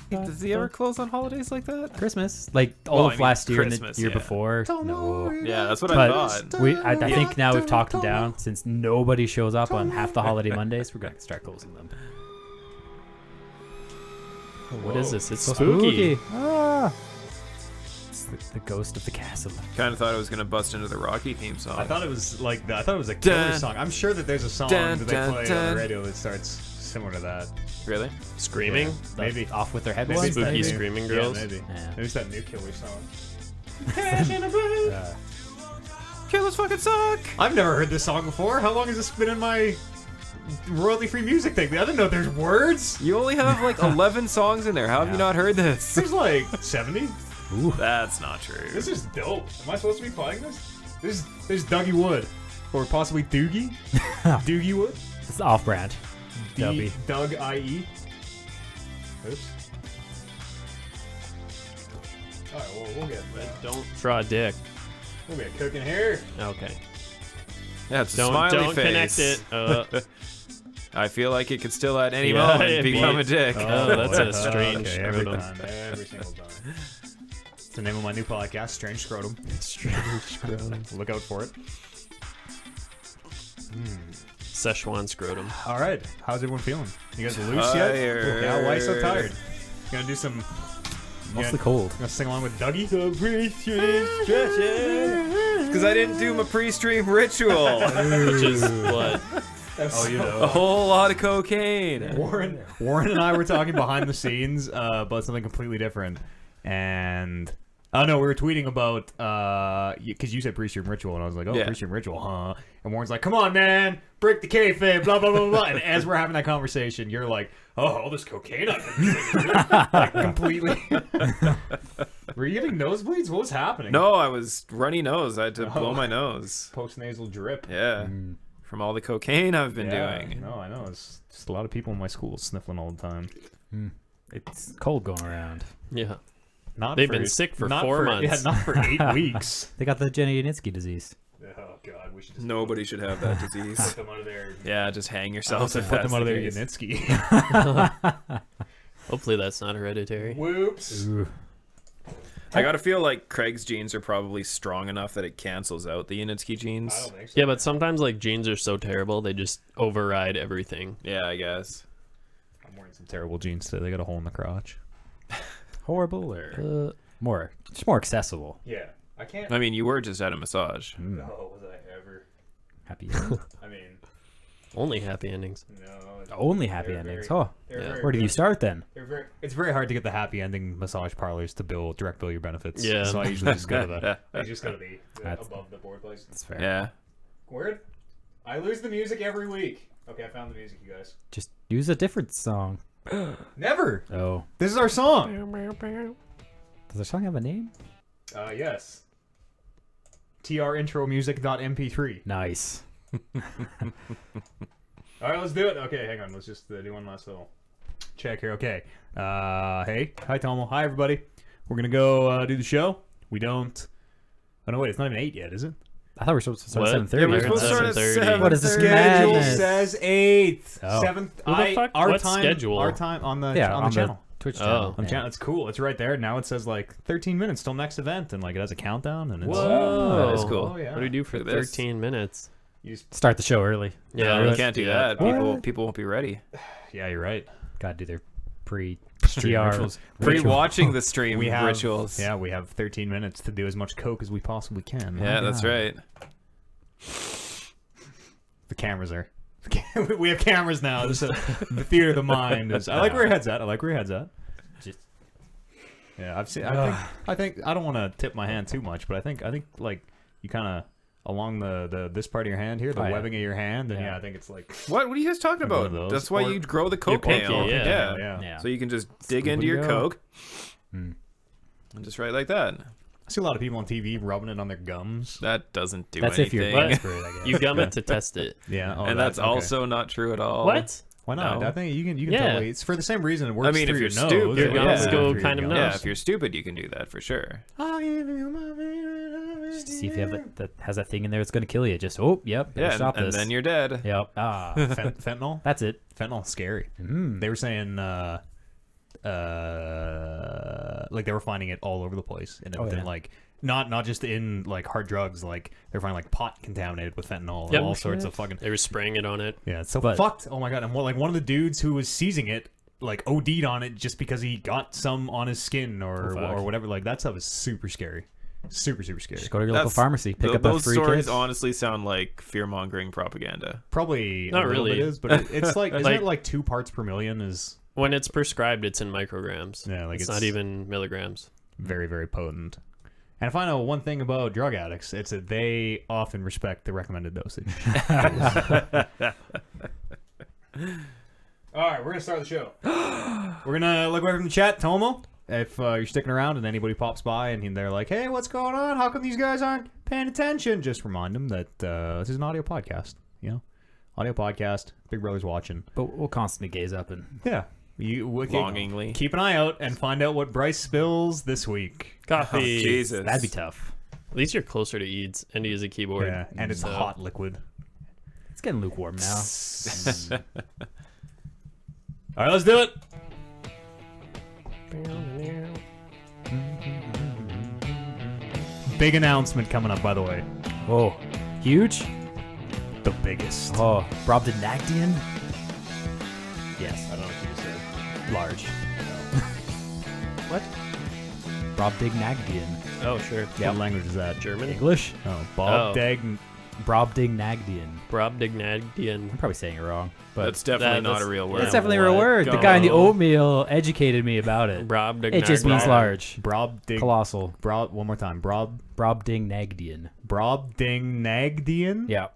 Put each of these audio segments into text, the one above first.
Does he ever close on holidays like that? Christmas, like all of last year and the year yeah. before. No. Yeah, that's what I thought. I think now we've talked him down since nobody shows up on half the holiday Mondays. We're gonna start closing them. What is this? It's So spooky. Ah. It's the ghost of the castle. Kind of thought I was gonna bust into the Rocky theme song. I thought it was like I thought it was a killer song. I'm sure that there's a song that they play on the radio that starts similar to that. Really? Screaming? Maybe Off with their head. Maybe Spooky maybe. screaming girls? Yeah, maybe. Yeah. Maybe it's that new killer song. Killers fucking suck. I've never heard this song before. How long has this been in my royalty-free music thing? I didn't know there's words. You only have like 11 songs in there. How have you not heard this? There's like 70. Ooh. That's not true. This is dope. Am I supposed to be playing this? There's Dougie Wood, or possibly Doogie. Doogie Wood. It's off-brand. Dubby. Doug IE. Oops. All right, well, we'll get Don't draw a dick. we'll get cooking here. Okay. Yeah, it's a Don't smiley face. connect it. I feel like it could still at any Yeah, moment it'd become be- a dick. Oh, that's a strange Okay, every scrotum. time, every single time. It's the name of my new podcast, Strange Scrotum. Strange scrotum. Look out for it. Szechuan scrotum. All right, how's everyone feeling? You guys loose yet? Tired. Yeah, why so tired? You gonna do some? Mostly cold. Gonna sing along with Dougie? Because I didn't do my pre-stream ritual. Which is what? Oh, you A know. whole lot of cocaine. Warren and I were talking behind the scenes about something completely different, and oh no, we were tweeting about because you said pre-stream ritual, and I was like, oh, Yeah. pre-stream ritual, huh? And Warren's like, come on, man, break the kayfabe, blah blah blah blah. And as we're having that conversation, you're like, oh, all this cocaine I've been doing, like, completely. Were you getting nosebleeds? What was happening? No, I was runny nose. I had to blow my nose. Post-nasal drip. Yeah. From all the cocaine I've been doing. No, I know. It's just a lot of people in my school sniffling all the time. It's cold going around. Yeah. Not They've for- been sick for not 4 months. Yeah, not for 8 weeks. They got the Jenny Yanitsky disease. Oh God, we should just Nobody should have that disease. put them out of there. Yeah, just hang yourself. if Put that's them out of the there, case. Yanitsky. Hopefully that's not hereditary. Whoops. Ooh. I gotta feel like Craig's genes are probably strong enough that it cancels out the Yanitsky genes. I don't think so. Yeah, but sometimes like genes are so terrible they just override everything. Yeah, I guess. I'm wearing some terrible jeans today. They got a hole in the crotch. Horrible or just more accessible. Yeah, I can't. I mean, you were just at a massage. No, was I ever? Happy ending. I mean, Only happy endings. no. Only happy They're endings. very- Oh, they're Yeah. very where did you good. start then? It's very hard to get the happy ending massage parlors to direct bill your benefits. Yeah. So I usually just go to the. I just go to the That's- above the board place. That's fair. Yeah. Word. I lose the music every week. Okay, I found the music, you guys. Just use a different song. Never. Oh, This is our song. does the song have a name? Yes. TRintromusic.mp3. Nice. All right, let's do it. Okay, hang on. Let's just do one last little check here. Okay. Hey. Hi, Tomo. Hi, everybody. We're going to go do the show. We don't... Oh, no, wait. It's not even 8 yet, is it? I thought we were supposed to start What? at 7:30. Yeah, we're supposed to start at 7:30. 7. What is this Schedule madness? says 8. Oh. 7th. Who the fuck? Our What time, schedule? Our time on the, Yeah, on the channel. Twitch Oh. channel. On the Yeah. channel. It's cool. It's right there. Now it says like 13 minutes till next event, and like it has a countdown. And it's, Whoa. That is cool. Oh, yeah. What do we do for Look at this. 13 minutes? You just, Start the show early. Yeah, No, you let's can't do do that. What? People won't be ready. yeah, you're right. Gotta do their Stream pre-TR rituals. Pre-watching the stream We have rituals. Yeah, we have 13 minutes to do as much coke as we possibly can. Yeah, Oh, that's God. right. The cameras are. We have cameras now. This is the theater of the mind. Is, I like where your head's at. I like where your head's at. Just- Yeah, I've seen. I think I don't want to tip my hand too much, but I think like you kind of along the this part of your hand here, the Oh, yeah. webbing of your hand, and Yeah. yeah, I think it's like What are you guys talking Like one about? of those. That's why Or- you grow the Your coke pinky, nail. yeah. yeah. So you can just dig Scoop into and your go. coke Hmm. and just write like that. I see a lot of people on TV rubbing it on their gums. That doesn't do That's if anything. you're What? desperate, I guess. You gum it to test it. Yeah, oh, and that's okay. also not true at all. What? Why not? No. I think you can Yeah. totally. It's for the same reason it works. I mean, if through you're your nose. stupid, Your gums yeah. go Through kind your of Yeah, nuts. if you're stupid, you can do that for sure. I'll give you my Just see if you have that has that thing in there that's gonna kill you. Just yep. Better Yeah, stop and this. then you're dead. Yep. Ah, fentanyl. that's it. Fentanyl's scary. Mm. They were saying like they were finding it all over the place, and within like not just in like hard drugs, like they're finding like pot contaminated with fentanyl and all sorts of fucking. They were spraying it on it. Yeah, it's so fucked. Oh my god! And like one of the dudes who was seizing it like OD'd on it just because he got some on his skin or whatever. Like that stuff is super scary. Super scary. Just go to your local pharmacy, pick up those a free stories. case. Honestly, sound like fear-mongering propaganda. Probably not a little really. bit is, but it's like isn't it like 2 parts per million is when it's prescribed, it's in micrograms. Yeah, like it's not even milligrams. Very, very potent. And if I know one thing about drug addicts, it's that they often respect the recommended dosage. All right, we're gonna start the show. We're gonna look away from the chat, Tomo. If you're sticking around and anybody pops by and they're like, "Hey, what's going on? How come these guys aren't paying attention?" Just remind them that this is an audio podcast. You know, audio podcast. Big Brother's watching. But we'll constantly gaze up and Longingly. Keep an eye out and find out what Bryce spills this week. Coffee. Oh, Jesus. that'd be tough. At least you're closer to Eads, and he has a keyboard. Yeah, and it's a hot liquid. It's getting lukewarm now. All right, let's do it. Big announcement coming up, by the way. Oh, huge? The biggest. Oh, Brobdingnagian? Yes. I don't know what you said. Large. What? Brobdingnagian. Oh, sure. What language is that? German? English? Oh, Brobdingnagian. Brobdingnagian. I'm probably saying it wrong. But That's definitely not a real word. it's definitely a real word. The guy in the oatmeal educated me about it. It just means large. Colossal. One more time. Brobdingnagian. Brobdingnagian? Yeah.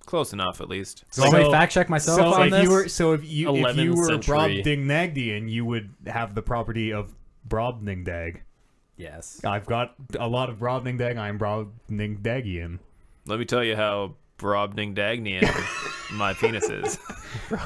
Close enough, at least. So want me to fact check myself on this? If you were 11th century. Brobdingnagian, you would have the property of Brobdingnag. Yes. I've got a lot of Brobdingnag. I'm Brobdingnagian. Let me tell you how Brobdingnagian my penis is.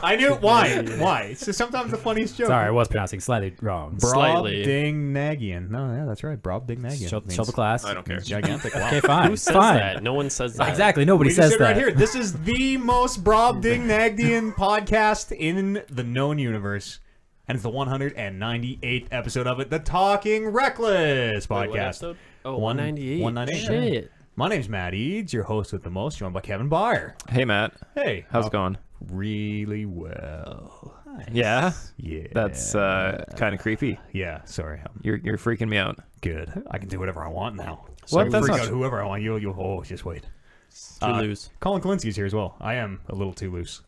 I knew why. Why? It's just sometimes the funniest joke. Sorry, I was pronouncing slightly wrong. Slightly. Brobdingnagian. No, yeah, that's right. Brobdingnagian. Show the class. I don't care. Gigantic. Wow. Okay, fine. Who says fine. that? No one says that. Exactly. Nobody We says just that. right here. This is the most Brobdingnagian podcast in the known universe. And it's the 198th episode of it, the Talking Reckless Wait, what podcast. episode? Oh, 198. 198. Shit. My name's Matt Eads, your host with the most, joined by Kevin Byer. Hey, Matt. Hey. How's it going? Really well. Nice. Yeah? Yeah. That's kind of creepy. Yeah, sorry. You're freaking me out. Good. I can do whatever I want now. What? That's freak not out true. whoever I want. Oh, just wait. Too loose. Colin Kalinski's here as well. I am a little too loose.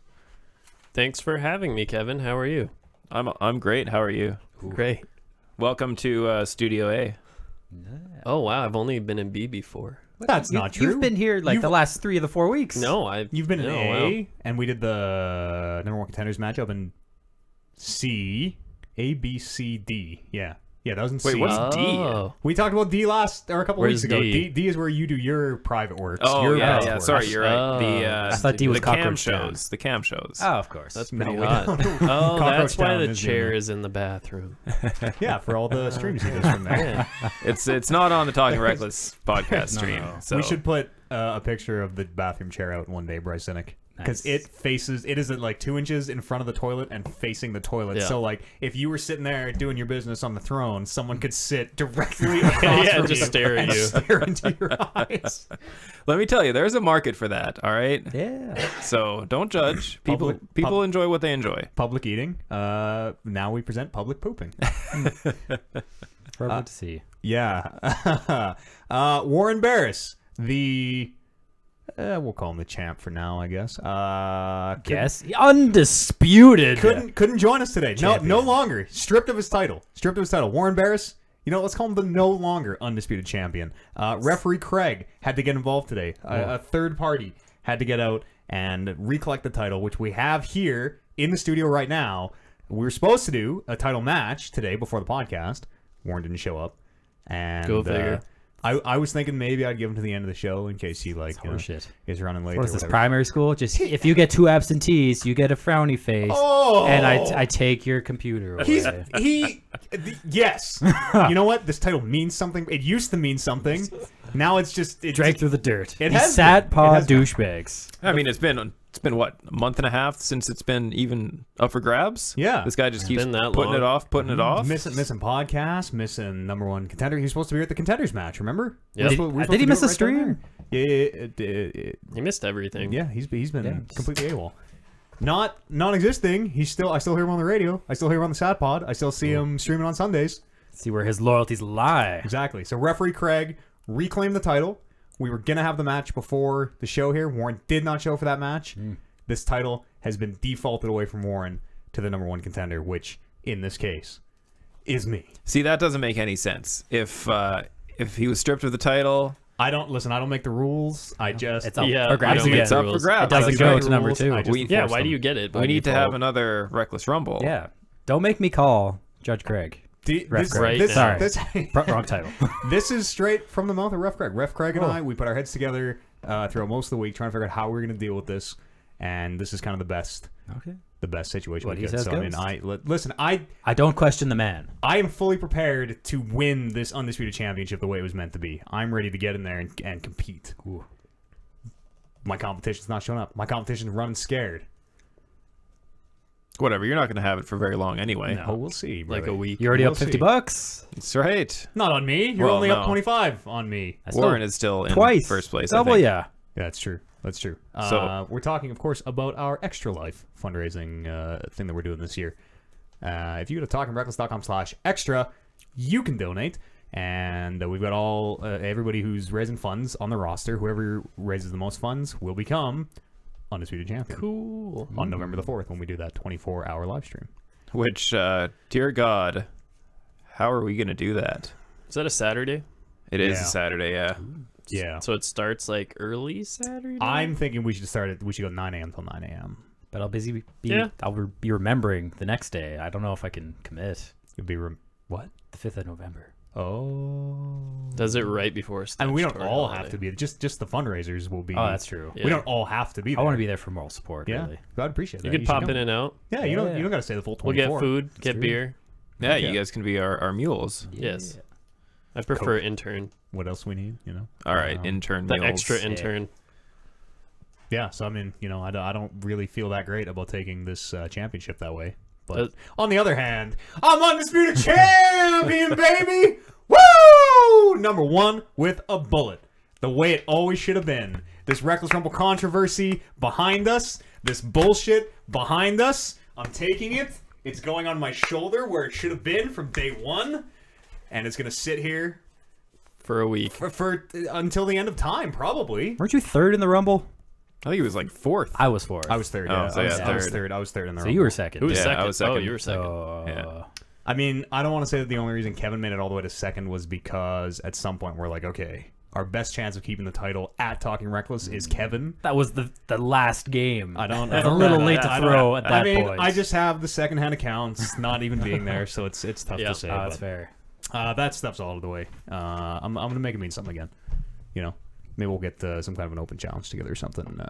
Thanks for having me, Kevin. How are you? I'm great. How are you? Great. Welcome to Studio A. Oh, wow. I've only been in B before. That's not true. You've been here like the last 3 of the 4 weeks. No, You've been in no, A, wow. and we did the number 1 contenders matchup in C, A, B, C, D. Yeah. Yeah, that was in C. Wait, what's D? Oh. We talked about D a couple Where's weeks ago. D? D is where you do your private works. Oh, your yeah, best yeah. works. Sorry, you're right. Oh. I thought D was the cam Cockroach Town. shows. The cam shows. Oh, of course. That's No, pretty we hot. don't do Oh, that's Cockroach why Town the is chair in is in the bathroom. Yeah, for all the streams he does from there. Yeah. It's not on the Talking Reckless podcast stream. no. So We should put a picture of the bathroom chair out one day, Bryce Cynic. Because Nice. it is at like 2 inches in front of the toilet and facing the toilet. Yeah. So like if you were sitting there doing your business on the throne, someone could sit directly across Yeah, from just you stare at and you. stare into your eyes. let me tell you, there's a market for that. All right. Yeah. So don't judge. People Public- enjoy what they enjoy. Public eating. Now we present public pooping. Forever to see. Yeah. Warren Barris, the we'll call him the champ for now, I guess. Guess undisputed. Couldn't join us today. Champion. No longer stripped of his title. Warren Barris. You know, let's call him the no longer undisputed champion. Referee Craig had to get involved today. A third party had to get out and recollect the title, which we have here in the studio right now. We were supposed to do a title match today before the podcast. Warren didn't show up, and Go figure. I was thinking maybe I'd give him to the end of the show in case he horseshit. is running late. What or is this, whatever. primary school? Just if you get 2 absentees, you get a frowny face, Oh! and I take your computer away. Yes. You know what? This title means something. It used to mean something. Now it's just Dragged through the dirt. It These has sat been. paw It has been. douchebags. I mean, it's been it's been what, a month and a half since it's been even up for grabs. Yeah. This guy just keeps been that putting long. it off, putting it off. Missing podcasts, missing number one contender. He was supposed to be at the contenders match. Remember? Yep. Did he miss a stream? Yeah. He missed everything. Yeah, he's been completely AWOL. Not non-existing. I still hear him on the radio. I still hear him on the Sat Pod. I still see him streaming on Sundays. See where his loyalties lie. Exactly. So referee Craig reclaimed the title. We were gonna have the match before the show here. Warren did not show for that match. This title has been defaulted away from Warren to the number one contender, which in this case is me. See, that doesn't make any sense. If he was stripped of the title, I don't make the rules. I just It's up Yeah, for I grabs don't again. it's up for rules. grabs. It doesn't just go make to the number rules. 2. I just Yeah, enforce why them. do you get it? by we need to default? have another Reckless Rumble. Yeah. Don't make me call Judge Craig. This, Craig. this, Sorry. this, Wrong title. this is straight from the mouth of Ref Craig. Ref Craig and I, we put our heads together throughout most of the week trying to figure out how we're going to deal with this, and this is kind of the best situation What we he could. says So I mean, goes. listen, I don't question the man. I am fully prepared to win this Undisputed Championship the way it was meant to be. I'm ready to get in there and compete. Ooh. My competition's not showing up. My competition's running scared. Whatever, you're not going to have it for very long anyway. No. Oh, we'll see. like brother. a week. You're already We'll up $50 see. bucks. That's right. Not on me. You're Well, only no. up 25 on me. That's Warren still is still in twice. first place. I Double, think. yeah. Yeah, that's true. That's true. So- We're talking, of course, about our Extra Life fundraising thing that we're doing this year. If you go to talkingreckless.com/extra, you can donate. And we've got all everybody who's raising funds on the roster. Whoever raises the most funds will become Undisputed Champion. Cool. On November the 4th when we do that 24-hour live stream. Which, dear God, how are we going to do that? Is that a Saturday? It is Yeah. a Saturday, yeah. Yeah. So it starts like early Saturday? I'm thinking we should go 9 a.m. till 9 a.m. But I'll Yeah. I'll be remembering the next day. I don't know if I can commit. It'd be what? The 5th of November. Oh. Does it right before I mean, we don't statutory all holiday. have to be. Just the fundraisers will be. Oh, that's true. Yeah. We don't all have to be I there. want to be there for moral support, Yeah, really. I'd appreciate that. You could pop should in come. and out. Yeah, you don't got to stay the full We'll 24. get food, get true. beer. Yeah, Yeah. you guys can be our mules. Yes. I prefer Coke. intern. What else we need? All right, intern The mules. extra intern. Yeah. So I mean, I don't really feel that great about taking this championship that way. But Uh, on the other hand, I'm undisputed champion, baby. Woo! Number one with a bullet. The way it always should have been. This Reckless Rumble controversy behind us. This bullshit behind us. I'm taking it. It's going on my shoulder where it should have been from day one. And it's going to sit here For a week. for until the end of time, probably. Weren't you third in the Rumble? I think he was like fourth. I was fourth. I was third. Oh, Yeah. so I yeah, was third. third. I was third in the So Rumble. you were second. Who was Yeah, second? I was second. Oh, you were second. So, Yeah. I mean, I don't want to say that the only reason Kevin made it all the way to second was because at some point we're like, okay, our best chance of keeping the title at Talking Reckless is Kevin. that was the last game. I don't. It's a little late to I don't- throw at that I mean, point. I just have the secondhand accounts not even being there, so it's tough Yeah. to say. that's but, fair. that stuff's all out of the way. I'm gonna make it mean something again. Maybe we'll get some kind of an open challenge together or something.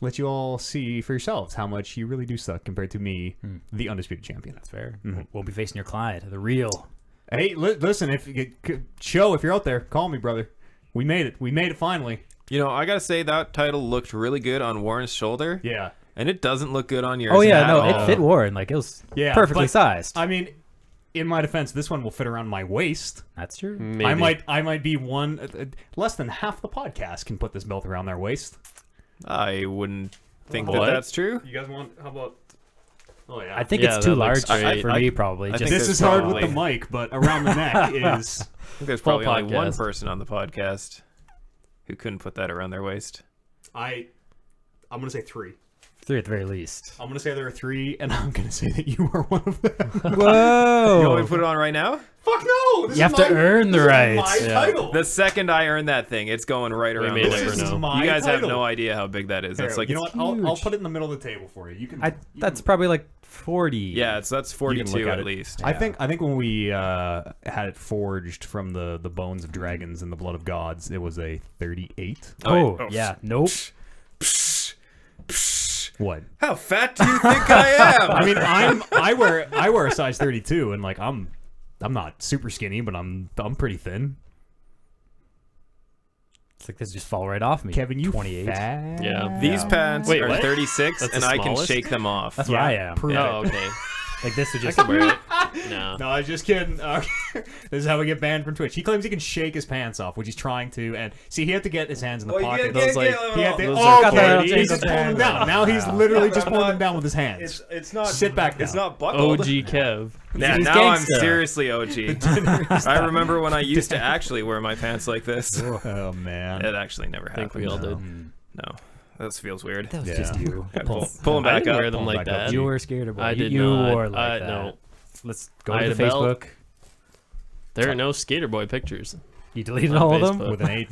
Let you all see for yourselves how much you really do suck compared to me, the undisputed champion. That's fair. Won't be facing your client, the real. Hey, listen, if you're out there, call me, brother. We made it. We made it finally. I gotta say that title looked really good on Warren's shoulder. Yeah. And it doesn't look good on yours. Oh yeah, at no, all. it fit Warren. Like it was perfectly but, sized. I mean, in my defense, this one will fit around my waist. That's true. Maybe. I might be one. Less than half the podcast can put this belt around their waist. I wouldn't think What? that that's true. You guys want? How about? Oh yeah. I think Yeah, it's too that looks large great. for me, probably. I Just think this there's is hard with probably- the mic, but around the neck is. I think there's Full probably only one podcast. person on the podcast who couldn't put that around their waist. I'm gonna say 3. 3 at the very least. I'm gonna say there are 3, and I'm gonna say that you are one of them. Whoa! You want me to put it on right now? Fuck no! This You is have to my- earn the this is right. My Yeah. title. The second I earn that thing, it's going right around may the never waist. This is know. my You guys have title. no idea how big that is. That's Here, like you know it's what? I'll huge. put it in the middle of the table for you. You can. That's probably like 40. Yeah, that's You can 42 look at it. least. I think when we had it forged from the bones of dragons and the blood of gods, it was a 38. Oh, Oh, yeah. Nope. What? How fat do you think I am? I mean, I wear a size 32, and like I'm not super skinny, but I'm pretty thin. It's like this just fall right off me. Kevin, you 28. fat. Yeah. These pants Wait, are what? 36, That's and the I can smallest? shake them off. That's what I am. Prove Yeah. Oh, okay. Like this would I just can wear it. No. No, I was just kidding. Okay. This is how we get banned from Twitch. He claims he can shake his pants off, which he's trying to. And see, he had to get his hands in the pocket. Those, like, He had to, those oh, are okay. quality. He's just pulling them down. Now he's literally just pulling them down with his hands. It's not. Sit back down. It's not buckled. OG Kev. Yeah, He's now I'm gangsta. seriously OG. I remember when I used to actually wear my pants like this. Oh man. It actually never I happened. think we all did. No, this feels weird. That was Yeah. just you. Yeah, pull them I back didn't up. wear them Pull 'em like back up. that. You were scared of boy. I did you not. wore like that. No. Let's go I to had the a belt. Facebook. There are no Skater Boy pictures. You deleted On all of them? Facebook. With an 8.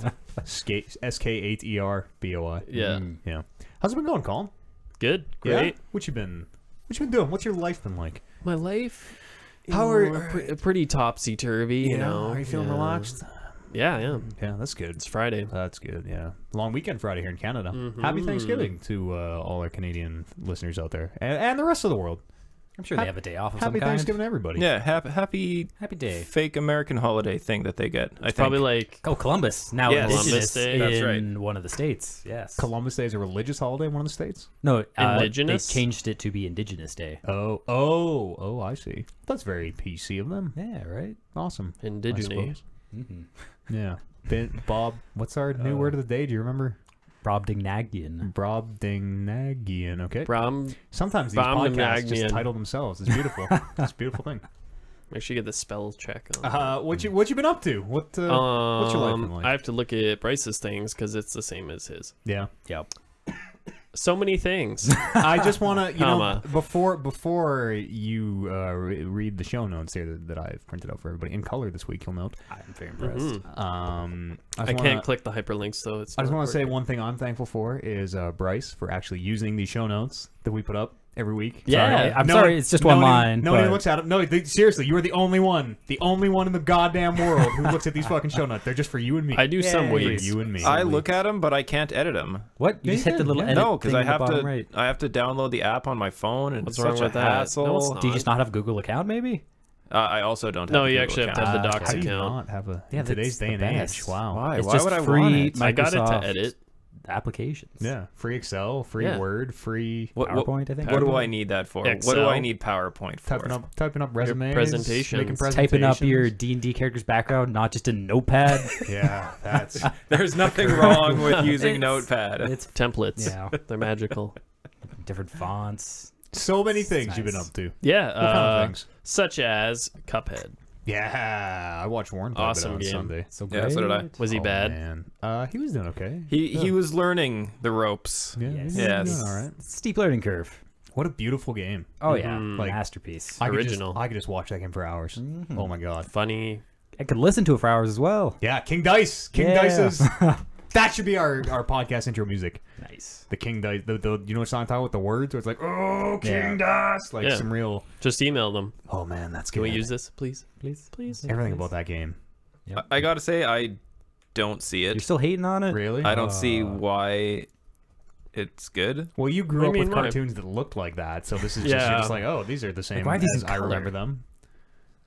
SK8ERBOI. Yeah. Yeah. How's it been going, Colin? Good. Yeah? Great. What you been doing? What's your life been like? My life. How are pretty topsy turvy, you know. Are you feeling Yeah. relaxed? Yeah, I am. Yeah, that's good. It's Friday. That's good, yeah. Long weekend Friday here in Canada. Mhm. Happy Thanksgiving to all our Canadian listeners out there. And the rest of the world. I'm sure they have a day off of some Happy kind. Thanksgiving to everybody. Yeah, happy Happy day. fake American holiday thing that they get. I think. Probably like Oh, Columbus. Now Yes. indigenous Columbus Day. That's in right. one of the states. Yes. Columbus Day is a religious holiday in one of the states? No, Indigenous? they changed it to be Indigenous Day. Oh, I see. That's very PC of them. Yeah, right? Awesome. I indigenous. suppose. Mm-hmm. Yeah. Bob, what's our new word of the day? Do you remember? Brobdingnagian. Brobdingnagian, okay. Sometimes these podcasts just Brobdingnagian. title themselves. It's beautiful. It's a beautiful thing. Make sure you get the spell check on. What you been up to? What's your life been like? I have to look at Bryce's things because it's the same as his. Yeah. Yep. So many things. I just want to, you know, Comma. before you read the show notes here that I've printed out for everybody in color this week, you'll note. I'm very impressed. I can't click the hyperlinks, so it's. I just not want to say working. one thing I'm thankful for is Bryce for actually using the show notes that we put up every week. Yeah. Sorry, I'm No sorry, one- it's just no one one even- line. No one even but looks at them. No, seriously, you are the only one in the goddamn world who looks at these fucking show notes. They're just for you and me. I do some Yay. For weeks. you and me. I look at them, but I can't edit them. what? You Yeah, just hit the you little can, edit No, because thing I in the have bottom to. right. I have to download the app on my phone, and What's it's wrong such with a that? hassle. No, it's not. Do you just not have a Google account, maybe? I also don't. No, have a you Google actually have to account. have the Ah, Docs How do you account. not have a Yeah, in today's that's day and the age? best. Wow. Why? It's Why just would I free want it? I got it Microsoft to edit. applications. Yeah, free Excel, free Yeah. Word, free What, PowerPoint, I think. What do I need that for? What do Excel. I need PowerPoint for? typing up resumes, presentations. making Typing up your presentations. D&D character's background, not just a notepad. Yeah, that's There's nothing wrong with using It's- Notepad. It's Templates. yeah, They're magical. different fonts. so many things you've been Nice. up to. Yeah. What kind of things? Such as Cuphead. Yeah, I watched Warren play Awesome it on game. Sunday. So Yeah, great. so did I. Was he Oh, bad? Man. He was doing okay. He was learning the ropes. Yeah, Yes. he was Yes. doing all right. Steep learning curve. What a beautiful game. Oh yeah, Mhm. Like- masterpiece. Original. I could just watch that game for hours. Oh my god. Funny. I could listen to it for hours as well. Yeah, King Dice. King Yeah. Dice's. That should be our podcast intro music. Nice. The King Dice. The you know what song I'm talking about? The words where it's like, oh, King Dice. Like Yeah. some real. Just email them. Oh man, that's good. Can we use this, please? Please. Please. everything about that game? I gotta say, I don't see You're it. still hating on it? Really? I don't see why it's good. Well, you grew What up do you with mean, why? cartoons that looked like that, so this is just, Yeah. you're just like, oh, these are the same why are these as in I color? remember them.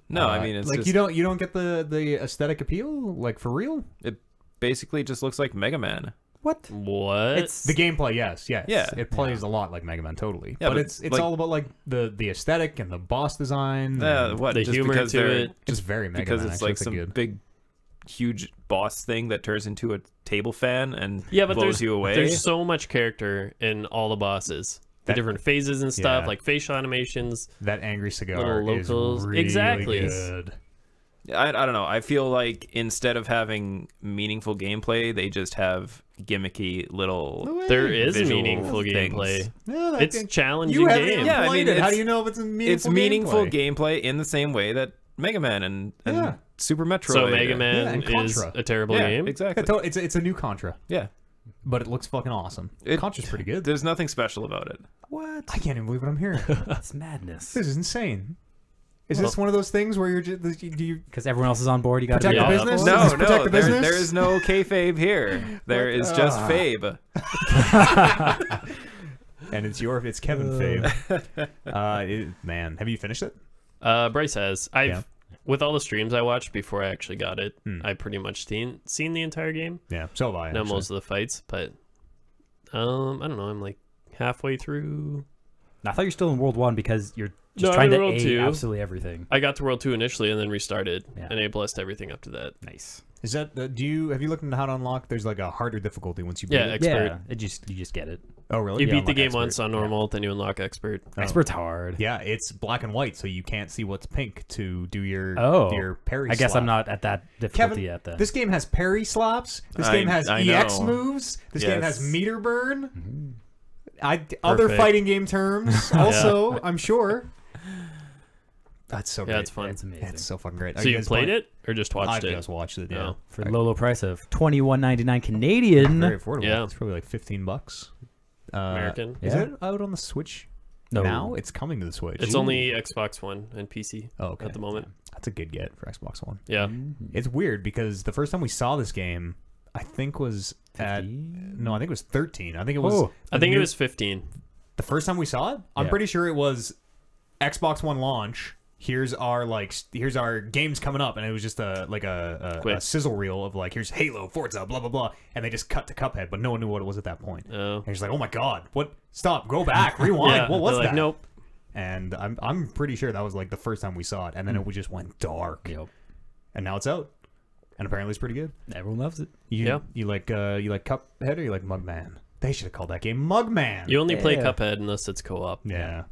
No, I mean it's like just you don't get the aesthetic appeal, like for real. it basically just looks like Mega Man. What? What? It's The gameplay, yes, Yeah. it plays a lot like Mega Man, totally. Yeah, but but, it's like- all about like the aesthetic and the boss design. and What? The just humor because to they're it. it's very Mega because Man. it's actually. like some good. big, huge boss thing that turns into a table fan and yeah, but blows you away. there's so much character in all the bosses. The That- different phases and stuff, Yeah. like facial animations. That angry cigar Little is locals. really Exactly. good. I don't know. I feel like instead of having meaningful gameplay, they just have gimmicky little. There is Visual meaningful things. gameplay. Yeah, that It's game- challenging you haven't game. even Yeah, I played mean, it. How do it's- you know if it's a meaningful It's meaningful gameplay? gameplay in the same way that Mega Man and Yeah. Super Metroid. So Mega Man and is Contra. a terrible yeah, game. exactly. It's a new Contra, Yeah, but it looks fucking awesome. Contra's pretty good. There's nothing special about it. what? I can't even believe what I'm hearing. It's madness. This is insane. Is this one of those things where you're just do you Because everyone else is on board, you got to protect Yeah. the business? No, Does this protect no, the there, business? there is no kayfabe here. There is just Fabe. And it's Kevin Fabe. Man, have you finished it? Bryce has. I've with all the streams I watched before I actually got it, Hmm. I pretty much seen the entire game. Yeah, so have I. Not actually. most of the fights, but I don't know. I'm like halfway through. I thought you're still in World 1 because you're just No, I'm trying to in World A 2. absolutely everything. I got to World 2 initially and then restarted, Yeah. and I blessed everything up to that. Nice. Is that have you looked into how to unlock? There's like a harder difficulty once you beat Yeah, it. expert. Yeah, you just get it. Oh really? You Yeah, beat the unlock game expert. once on normal, then you unlock expert. Oh. Expert's hard. Yeah, it's black and white, so you can't see what's pink to do your parry. I guess slap. I'm not at that difficulty Kevin, yet then. this game has parry slaps. This game has I EX know. moves. This game has Yes. meter burn. Other Perfect. fighting game terms also, I'm sure. That's so Yeah, great. it's fun. It's amazing. It's so fucking great. So you played it or just watched I it? just watched it. Yeah, No. For the low, low price of $21.99 Canadian. very affordable. Yeah. It's probably like $15. American. Is Yeah. it out on the Switch? No. Now it's coming to the Switch. It's only Xbox One and PC oh, okay. at the moment. That's a good get for Xbox One. Yeah. It's weird because the first time we saw this game, I think was at 15? no, I think it was 13. I think it was. Oh. I think it was 15. the first time we saw it. I'm Yeah. pretty sure it was Xbox One launch. Here's our games coming up, and it was just a Quick. sizzle reel of like here's Halo, Forza, blah blah blah, and they just cut to Cuphead, but no one knew what it was at that point. Oh. And he's like, oh my god, what? Stop, go back, rewind. Yeah, What was they're that? like, nope. And I'm pretty sure that was like the first time we saw it, and then it just went dark, Yep. and now it's out, and apparently it's pretty good. Everyone loves it. You like Cuphead or you like Mugman? They should have called that game Mugman. You only play Yeah. Cuphead unless it's co-op. Yeah,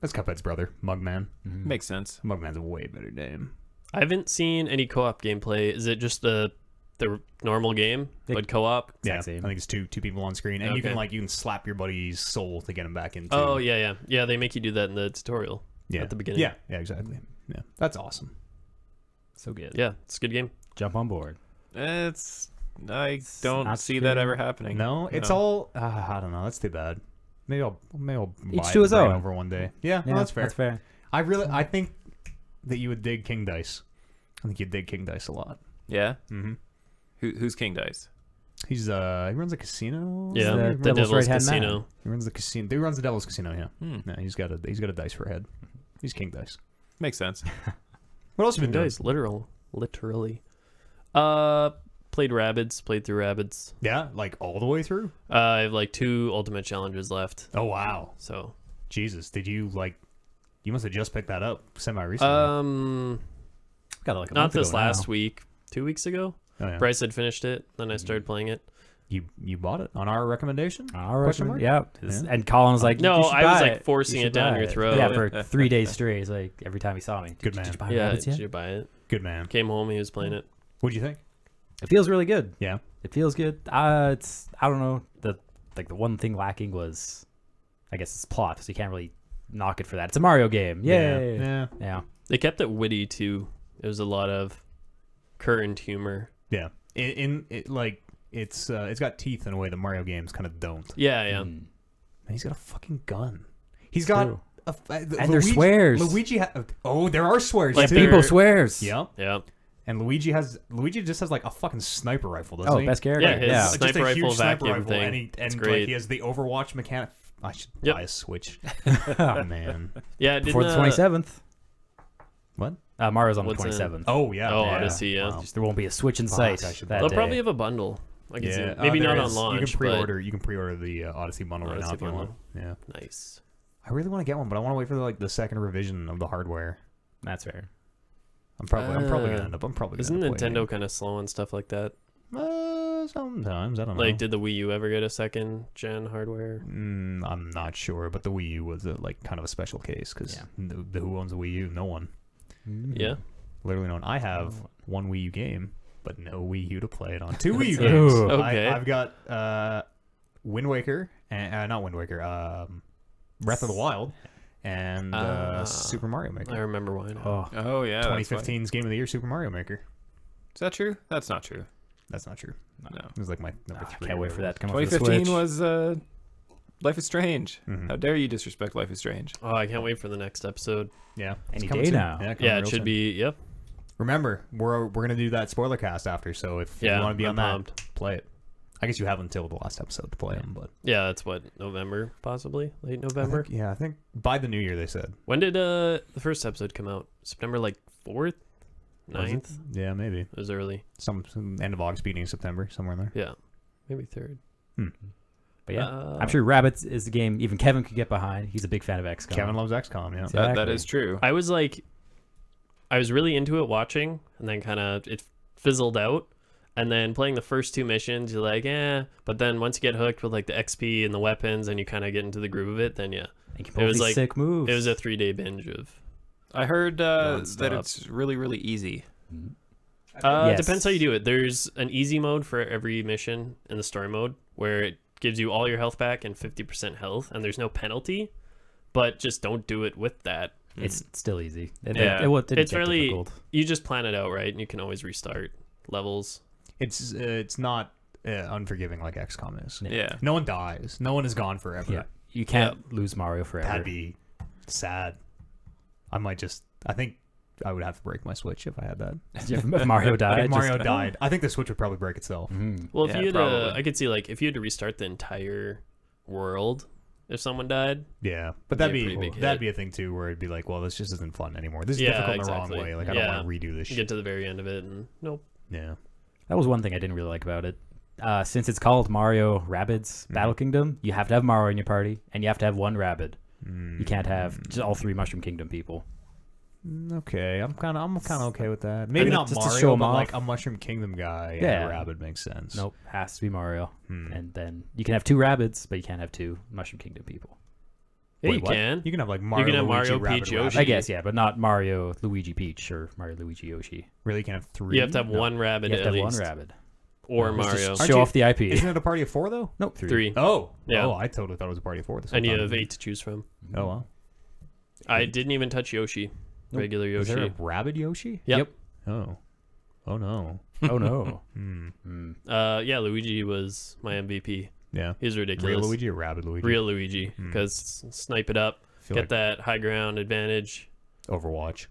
that's Cuphead's brother, Mugman. Makes sense. Mugman's a way better name. I haven't seen any co-op gameplay. Is it just the normal game, but co-op? Yeah, same. I think it's two people on screen, and you Okay. can slap your buddy's soul to get him back into. Oh yeah. They make you do that in the tutorial yeah, at the beginning. Yeah, exactly. Yeah, that's awesome. So good. Yeah, it's a good game. Jump on board. I don't not see that true. ever happening. No, it's all. I don't know. That's too bad. Maybe I'll Each buy to his it, bring it own. over one day. Yeah, no, that's fair. That's fair. I think that you would dig King Dice. I think you'd dig King Dice a lot. Yeah. Mm-hmm. Who's King Dice? He runs a casino. Yeah, the the Devil's Devil's right-hand man. Casino. He runs the casino. He runs the Devil's Casino. Yeah. Hmm. Yeah, he's got a dice for a head. He's King Dice. Makes sense. What else have you been doing? Guys, literally. Played Rabbids. Played through Rabbids. Yeah, like all the way through. I have like 2 ultimate challenges left. Oh wow, So Jesus! Did you You must have just picked that up semi recently. Got it like a not month ago this last now. week. 2 weeks ago. Oh, yeah. Bryce had finished it. Then I started playing it. You bought it on our recommendation? All right. Question mark? Yeah. Yeah. And Colin was like, No, "You should I was buy like it. forcing You should it down buy your it." throat. Yeah, for 3 days straight. He's like, every time he saw me, Good "Did you man. buy Yeah, Rabbids did yet?" you buy it? Good man. Came home, he was playing it. What'd you think? It feels really good. Yeah. It feels good. It's I don't know. The one thing lacking was, I guess, it's plot. So you can't really knock it for that. It's a Mario game. Yay. Yeah. They kept it witty too. It was a lot of current humor. Yeah. It's got teeth in a way the Mario games kind of don't. Yeah, yeah. Mm. And he's got a fucking gun. He's got true. and there's swears. Luigi there are swears Like too. There- People swears. Yep. Yeah. And Luigi just has like a fucking sniper rifle, doesn't Oh, he? best character. Yeah, his Yeah. Just sniper a rifle huge sniper vacuum rifle, thing. and It's like great. he has the Overwatch mechanic. I should Yep. buy a Switch. Oh man. Yeah, Before the 27th. What? Mario's on the What's in- 27th. Oh yeah. Oh, yeah. Odyssey, yeah. Wow. Just there won't be a Switch in Fuck, sight. I should that They'll day. probably have a bundle. I can see. Yeah, Maybe there not on is. launch. You can pre-order. You can pre-order the Odyssey bundle right now Odyssey if you bundle. want. Yeah. But nice. I really want to get one, but I want to wait for the second revision of the hardware. That's fair. I'm probably gonna end up. Isn't gonna play Nintendo kind of slow on stuff like that? sometimes I don't know. Like, did the Wii U ever get a second gen hardware? I'm not sure, but the Wii U was kind of a special case because Yeah. who owns a Wii U? No one. Yeah. Literally no one. I have one Wii U game, but no Wii U to play it on. 2 Wii U Ooh. games. Okay. I've got Wind Waker and not Wind Waker. Breath of the Wild and Super Mario Maker. I remember why now. Oh, Oh yeah. that's why. 2015's Game of the Year, Super Mario Maker. Is that true? That's not true. That's not true. No. It was like my number I 3. can't wait for that to come out for the 2015 Switch. was Life is Strange. Mhm. How dare you disrespect Life is Strange? Oh, I can't wait for the next episode. Yeah, Any it's coming day soon. now. coming Yeah, real it should soon. be. Yep. Remember, we're gonna do that spoiler cast after, so if you Yeah, want to be I'm on that, pumped. play it. I guess you have until the last episode to play them, but Yeah, that's what, November, possibly? Late I November? think by the new year they said. When did the first episode come out? September, like, 4th? 9th. Yeah, maybe. It was early. Some end of August, beginning of September, somewhere in there. Yeah, maybe 3rd. But yeah, I'm sure Rabbids is the game even Kevin could get behind. He's a big fan of XCOM. Kevin loves XCOM, yeah. Exactly. That is true. I was really into it watching, and then kind of it fizzled out. And then playing the first 2 missions, you're like, but then once you get hooked with like the XP and the weapons, and you kind of get into the groove of it, then yeah, And you can pull these sick moves. it was a 3-day binge of. I heard that Non-stop. it's really, really easy. Yes. Depends how you do it. There's an easy mode for every mission in the story mode where it gives you all your health back and 50% health, and there's no penalty. But just don't do it with that. It's still easy. Yeah. Didn't It's get really difficult. you just plan it out right, and you can always restart levels. It's not unforgiving like XCOM is. Yeah. No one dies. No one is gone forever. Yeah, you can't lose Mario forever. That'd be sad. I think I would have to break my Switch if I had that. If Mario died. If Mario died, I think the Switch would probably break itself. Well, if Yeah, you had probably. I could see like if you had to restart the entire world if someone died. Yeah, but That'd that'd be a pretty big that'd hit. be a thing too, where it'd be like, well, this just isn't fun anymore. This is Yeah, difficult in the exactly. wrong way. Like I don't want to redo this You shit. get to the very end of it, and nope. Yeah. That was one thing I didn't really like about it. Since it's called Mario Rabbids Battle Kingdom, you have to have Mario in your party, and you have to have 1 Rabbid. You can't have just all 3 Mushroom Kingdom people. Okay, I'm kind of okay with that. Maybe not just to Mario, show 'em but off. like a Mushroom Kingdom guy. Yeah. And a rabbit makes sense. Nope, has to be Mario. And then you can have 2 Rabbids, but you can't have 2 Mushroom Kingdom people. Yeah, Wait, you what? can. You can have like Mario, can have Luigi, Mario, Rabbit, Peach, Rabbit. Yoshi. I guess, yeah, but not Mario, Luigi, Peach, or Mario, Luigi, Yoshi. Really, you can have 3. You have to have No. 1 rabbit You have at to have 1 least, Rabbid. or Just Mario. Aren't show you- off the IP. Isn't it a party of 4 though? Nope, 3. Oh, Yeah. Oh, I totally thought it was a party of 4. This whole And you time. have 8 to choose from. Oh wow. I didn't even touch Yoshi. Nope. Regular Is there Yoshi. a rabbit Yoshi? Yep. Oh. Oh no. Oh no. Yeah, Luigi was my MVP. Yeah. He's ridiculous. Real Luigi or rabbit Luigi? Real Luigi, because snipe it up, Feel get like that high ground advantage. Overwatch.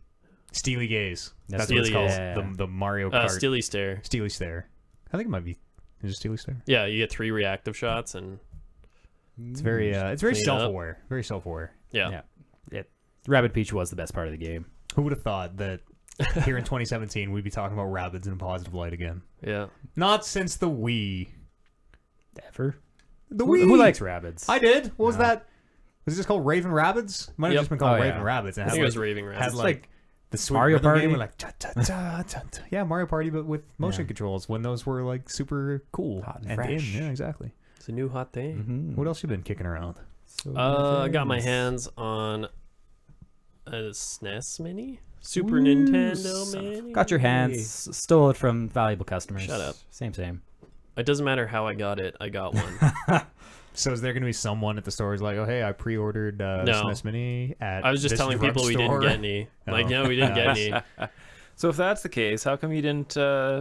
Steely Gaze. That's That's what it's Steely called. Gaze. The Mario Kart. Steely Stare. Steely Stare. I think it might be. Is it Steely Stare? Yeah, you get 3 reactive shots, and It's very Clean it up. self-aware. Very self-aware. yeah. Rabbid Peach was the best part of the game. Who would have thought that here in 2017 we'd be talking about rabbits in a positive light again? Yeah. Not since the Wii. Ever? The Who, Wii. who likes Rabbids? I did. What was that? Was it just called Raven Rabbids? Might have Yep. just been called Oh, Raven yeah. Rabbids. And I had think it was like, Raving had Rabbit. like the sweet Mario rhythm Party? game with like ta, ta, ta, ta, ta. Yeah, Mario Party, but with motion Yeah. controls when those were like super cool Hot and in. fresh. Yeah, exactly. It's a new hot thing. Mhm. What else you been kicking around? So I got my things. hands on a SNES Mini, Super Nintendo son of- Mini. Got your hands. Stole it from valuable customers. Shut up. Same. It doesn't matter how I got it. I got one. So is there going to be someone at the store who's like, oh, hey, I pre-ordered No. SNES Mini at I was just this telling people we didn't drugstore?" get any. Like, Oh. no, we didn't get any. So if that's the case, how come you didn't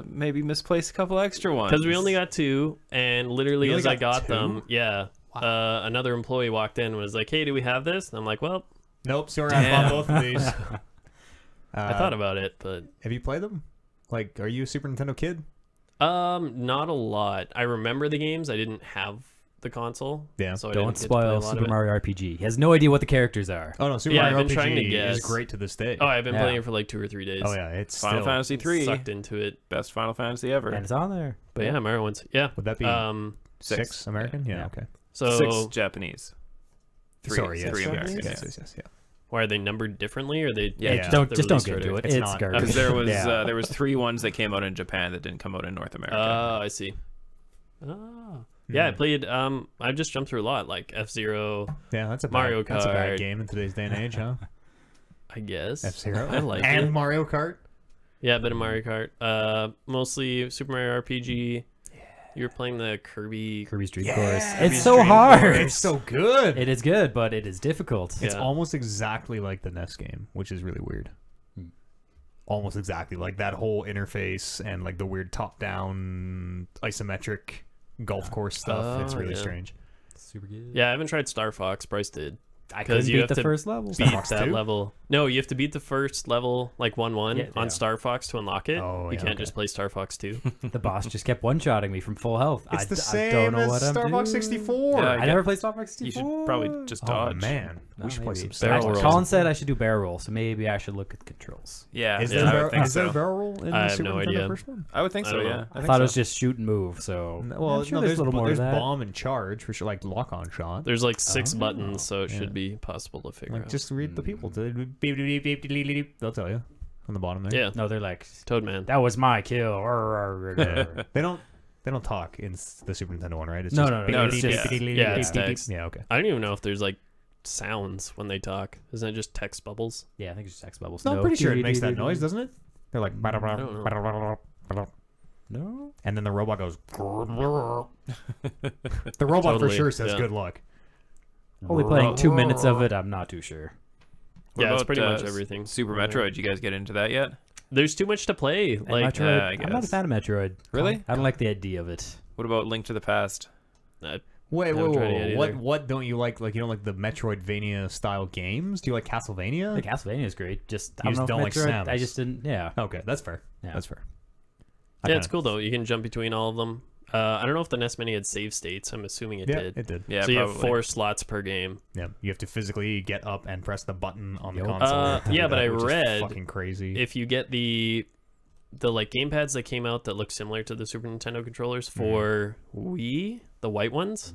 maybe misplace a couple extra ones? Because we only got 2, and literally You only as I got got 2? them, another employee walked in and was like, hey, do we have this? And I'm like, well, Nope, sorry, I bought both of these. I thought about it, but Have you played them? Like, are you a Super Nintendo kid? not a lot. I remember the games. I didn't have the console. Yeah. So I Don't didn't get to play a spoil lot Super of it. Mario RPG. He has no idea what the characters are. Oh no, Super Yeah, Mario I've been trying to RPG is guess. great to this day. Oh, I've been Yeah. playing it for like 2 or 3 days. Oh, yeah, it's Final still, Fantasy 3, Sucked into it. best Final Fantasy ever. And it's on there. But yeah, Mario ones. Yeah. Would that be 6 American? Yeah, Yeah. okay. So 6 Japanese. 3, Sorry, yes. 3 yes, American. yes, yeah. why are they numbered differently? Or they Yeah, Yeah. Don't the just don't release get into order? it. It's It's, not. garbage. Because there was Yeah. there was 3 ones that came out in Japan that didn't come out in North America. Oh, I see. Oh. Yeah, I played I just jumped through a lot, like F-Zero, Yeah, that's a Mario bad, that's a bad Kart. game in today's day and age, huh? I guess. F-Zero. I like and it. Mario Kart. Yeah, a bit of Mario Kart. Mostly Super Mario RPG. You were playing the Kirby's Dream Yeah, Course. Kirby's It's so Dream hard. It's so good. It is good, but it is difficult. It's Yeah. almost exactly like the NES game, which is really weird. Almost exactly like that whole interface and like the weird top-down isometric golf course stuff. It's Oh, really yeah. strange. Super good. Yeah, I haven't tried Star Fox. Bryce did. I couldn't you beat have the to first level. beat Fox that 2? level. No, you have to beat the first level, like 1-1 Yeah, on yeah. Star Fox to unlock it. Oh, you yeah, can't okay. just play Star Fox 2. The boss just kept one-shotting me from full health. It's I the I same don't know as what I'm Star Fox doing. 64. Yeah, I never played Star Fox 64. You should probably just Oh dodge. man, No, we should play maybe. some Barrel Star Fox. roll. Colin said I should do barrel roll, so maybe I should look at the controls. Yeah, Is yeah, there, I would think is there so. a barrel roll in I the have Super no Nintendo idea. first one? I would think I so. don't Yeah, know. I think thought so. it was just shoot and move. So Well, I'm sure no, there's a little more there's to that. bomb and charge for sure, like lock on shot. There's like 6 Oh. buttons, so it Yeah. should be possible to figure Like out. just read the people. Beep, beep, beep, beep, beep, beep, beep. They'll tell you on the bottom there. Yeah, No, they're like, Toadman. that was my kill. Yeah. They don't talk in the Super Nintendo one, right? It's No, just no, no, beep, no, beep, it's beep, just- beep, beep, yeah, beep, it's beep, beep. text. Yeah, okay. I don't even know if there's like sounds when they talk. Isn't it just text bubbles? Yeah, I think it's just text bubbles. No, I'm pretty sure it makes that Dee-dee-dee-dee-dee. noise, doesn't it? They're like, I don't know. No. and then the robot goes. The robot for Totally, sure says yeah. good luck. Only playing 2 minutes of it. I'm not too sure. What Yeah, it's about, pretty much everything. Super Yeah. Metroid. You guys get into that yet? There's too much to play. And Like, Metroid, I I'm not a guess. fan of Metroid. Really? I don't like the idea of it. What about Link to the Past? Wait, Haven't tried it yet what? either. What don't you like? Like you don't like the Metroidvania style games? Do you like Castlevania? The Castlevania is great. Just You I just don't know don't if like Metroid, Samus. I just didn't. Yeah. Okay, that's fair. Yeah. That's fair. yeah, it's cool though. You can jump between all of them. I don't know if the NES Mini had save states. I'm assuming it Yeah, did. it did. Yeah, so you probably. have 4 slots per game. Yeah, you have to physically get up and press the button on the Yup. console. to do Yeah, but that, I which is read fucking crazy. If you get the like gamepads that came out that look similar to the Super Nintendo controllers for Wii, the white ones,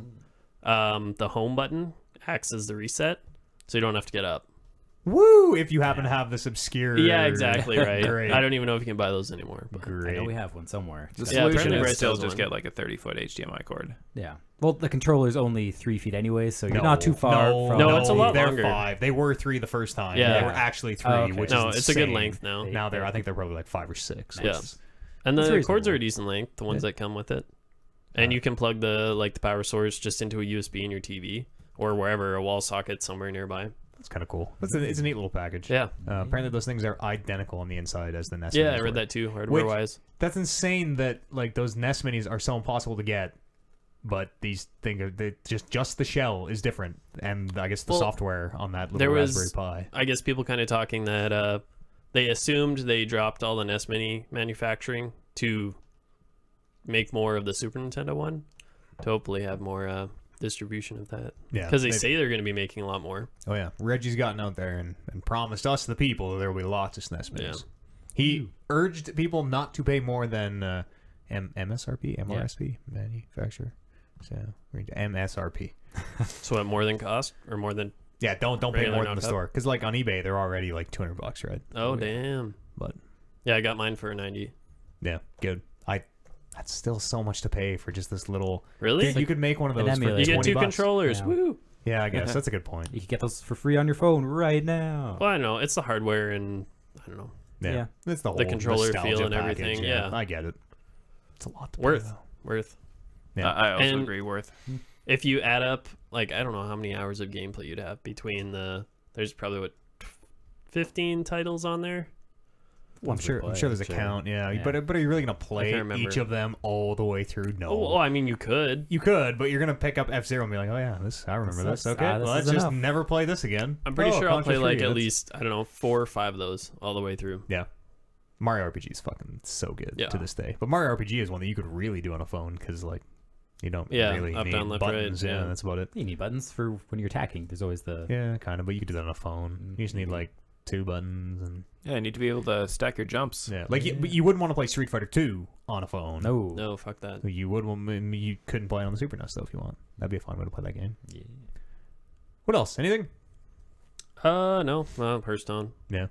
the home button acts as the reset, so you don't have to get up. Woo! If you happen to have this obscure. Yeah, exactly right. Great. I don't even know if you can buy those anymore. But Great. I know we have one somewhere. The Yeah, solution apparently is Bryce still has just one. get like a 30-foot HDMI cord. Yeah. Well, the controller's only 3 feet anyway, so you're No, not too far no, from. No, it's a lot they're longer. 5. They were 3 the first time. Yeah. They were actually 3, Oh, okay. which no, is it's a good insane. length now. Now I think they're probably like 5 or 6. Yeah. And It's the reasonable. cords are a decent length, the ones that come with it. And you can plug the power source just into a USB in your TV or wherever, a wall socket somewhere nearby. It's kind of cool. It's a neat little package. Yeah. Apparently those things are identical on the inside as the NES Yeah, minis I read were. that too, hardware wise. That's insane that like those NES minis are so impossible to get, but these things are just the shell is different, and I guess the Well, software on that there little was- Raspberry Pi. I guess people kind of talking that they assumed they dropped all the NES Mini manufacturing to make more of the Super Nintendo one, to hopefully have more distribution of that. Yeah, Because they maybe. say they're going to be making a lot more. Oh yeah, Reggie's gotten out there and promised us the people that there will be lots of SNES minis. Yeah. He urged people not to pay more than MSRP, MRSP, manufacturer. So MSRP. So what, more than cost or more than? Yeah, don't pay Regular more than the non-cup? store because like on eBay they're already like $200, right? Oh damn! But Yeah, I got mine for 90. yeah, good. That's still so much to pay for just this little. Really? Dude, you could make one of an those for emulator. You get 20 two bucks. controllers. Yeah. Woo! Yeah, I guess that's a good point. You can get those for free on your phone right now. Well, I know it's the hardware and I don't know, Yeah, it's the whole controller nostalgia feel and package, everything, Yeah, yeah. I get it. It's a lot to pay, worth. though. Yeah. I also And- agree. Worth. If you add up, like I don't know how many hours of gameplay you'd have between there's probably what 15 titles on there. I'm Once we sure. play, I'm sure there's a sure. count. Yeah, Yeah. But are you really gonna play can't remember. each of them all the way through? No. Oh, well, I mean you could. You could, but you're gonna pick up F-Zero and be like, oh yeah, I remember this. This- Okay, this well, let's is just enough. never play this again. I'm pretty Oh, sure I'll Contra play like 3, at that's- least I don't know 4 or 5 of those all the way through. Yeah. Mario RPG is fucking so good Yeah. to this day. But Mario RPG is one that you could really do on a phone because like you don't Yeah, really up, need down, left, right, buttons. yeah. That's about it. You need buttons for when you're attacking. There's always the. Yeah, kind of. But you could do that on a phone. You just need like 2 buttons and Yeah, you need to be able to stack your jumps. yeah. Like but you wouldn't want to play Street Fighter 2 on a phone. No. No, fuck that. You would. You couldn't play it on the Super NES though if you want. That'd be a fun way to play that game. Yeah. What else? Anything? No, Hearthstone. Yeah.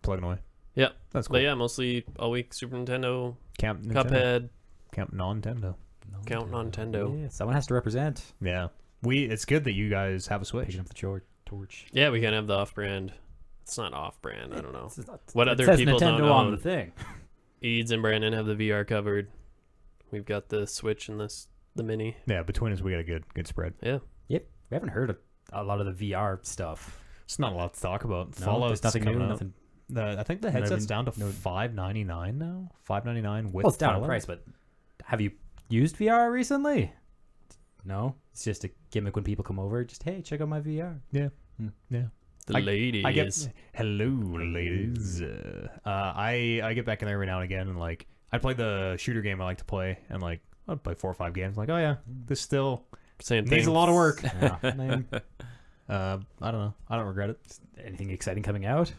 Plugging away. Yeah, That's cool. but yeah, mostly all week Super Nintendo, Camp Nintendo. Cuphead, Camp Nintendo. Count Nintendo. Yeah, someone has to represent. Yeah. It's good that you guys have a Switch. Picking up the torch. Yeah, we can have the off-brand. It's not off-brand. I don't know. It's not- What it other says people Nintendo don't on own? the thing. Eads and Brandon have the VR covered. We've got the Switch and the Mini. Yeah, between us we got a good spread. Yeah. Yep. We haven't heard a lot of the VR stuff. It's not a lot to talk about. No, Fallout's there's nothing new. coming out. Nothing. I think the Not headset's even- down to no- $5.99 now. $5.99 with Well, it's down in Fallout. price, but have you used VR recently? No, it's just a gimmick when people come over. Just hey, check out my VR. Yeah. Yeah. The ladies. I get hello, ladies. I get back in there every now and again, and like I play the shooter game I like to play, and like I'll play 4 or 5 games. Like, oh yeah, this still Same needs thing. a lot of work. Yeah. I don't know. I don't regret it. Anything exciting coming out?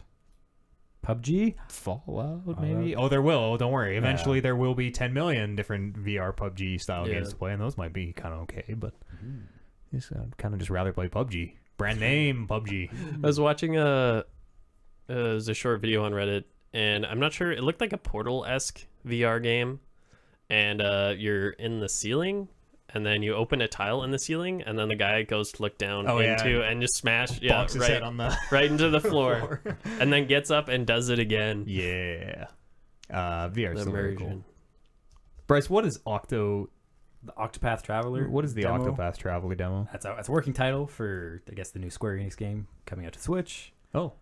PUBG? Fallout, maybe. Oh, there will. Oh, don't worry. Eventually, there will be 10 million different VR PUBG style games to play, and those might be kind of okay. But I'd kind of just rather play PUBG. Brand name PUBG. I was watching it was a short video on Reddit, and I'm not sure. It looked like a Portal-esque VR game, and you're in the ceiling, and then you open a tile in the ceiling, and then the guy goes to look down and just smash Bonks his head on the right into the floor, and then gets up and does it again. Yeah. VR is still very cool. Immersion. Bryce, what is the Octopath Traveler. What is the demo? Octopath Traveler demo? That's a working title for, I guess, the new Square Enix game coming out to Switch. Oh.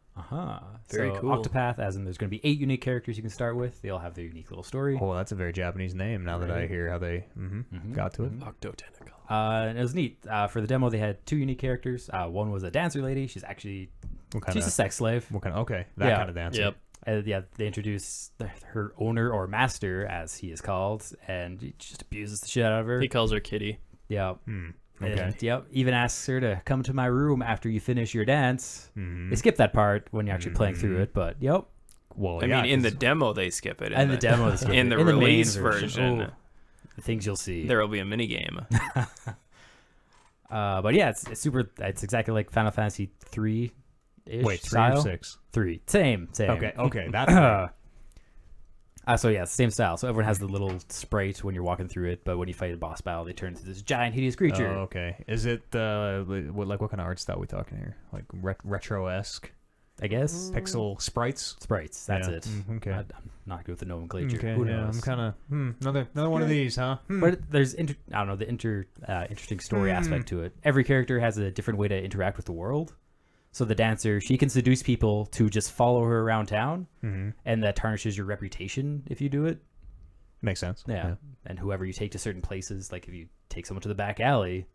Very so cool. Octopath, as in there's going to be 8 unique characters you can start with. They all have their unique little story. Oh, that's a very Japanese name now that I hear how they got to it. Octotentacle. And it was neat. For the demo, they had 2 unique characters. One was a dancer lady. She's actually she's a sex slave. What kind of, okay, that kind of dancer. Yep. They introduce her owner or master, as he is called, and he just abuses the shit out of her. He calls her Kitty. Yeah. Okay. And, yep. Even asks her to come to my room after you finish your dance. They skip that part when you're actually playing through it, but yep. Well, I mean, in the demo they skip it. And the demo they skip in it. the In the main release version. version, The things you'll see. there will be a mini game. But yeah, it's super. It's exactly like Final Fantasy 3. Wait, 3 or 6? 3. Same. Okay, that's so yeah, same style. So everyone has the little sprite when you're walking through it, but when you fight a boss battle, they turn into this giant, hideous creature. Oh, okay. Is it what kind of art style are we talking here? Like retro-esque? I guess. Pixel sprites? Sprites. That's it. Okay. I'm not good with the nomenclature. Okay, Who knows? I'm kind of another one of these, huh? But there's I don't know, the interesting story aspect to it. Every character has a different way to interact with the world. So the dancer, she can seduce people to just follow her around town, and that tarnishes your reputation if you do it. Makes sense. Yeah. And whoever you take to certain places, like if you take someone to the back alley,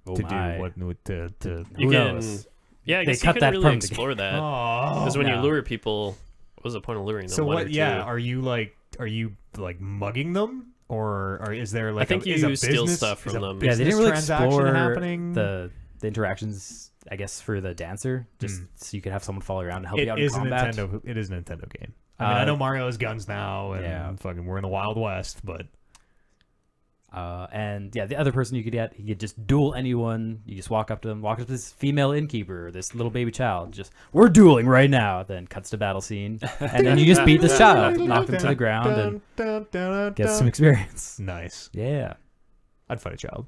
Do what? who knows? Yeah, I guess cut you that can really from the explore that. Because when you No. lure people, what's the point of luring them? So One what? or Yeah, two? are you like mugging them, or is there like I think is a you steal business- stuff from is a them. Yeah, they business didn't really transaction explore happening? the interactions, I guess, for the dancer, just so you could have someone follow around and help you out It in is a combat. Nintendo. It is a Nintendo game. I mean, I know Mario has guns now, and fucking we're in the Wild West, but And yeah, the other person you could get, you could just duel anyone. You just walk up to them, walk up to this female innkeeper, this little baby child. Just, we're dueling right now. Then cuts to battle scene, and then you just beat this child, knock them to the ground, and get some experience. Nice. Yeah. I'd fight a child.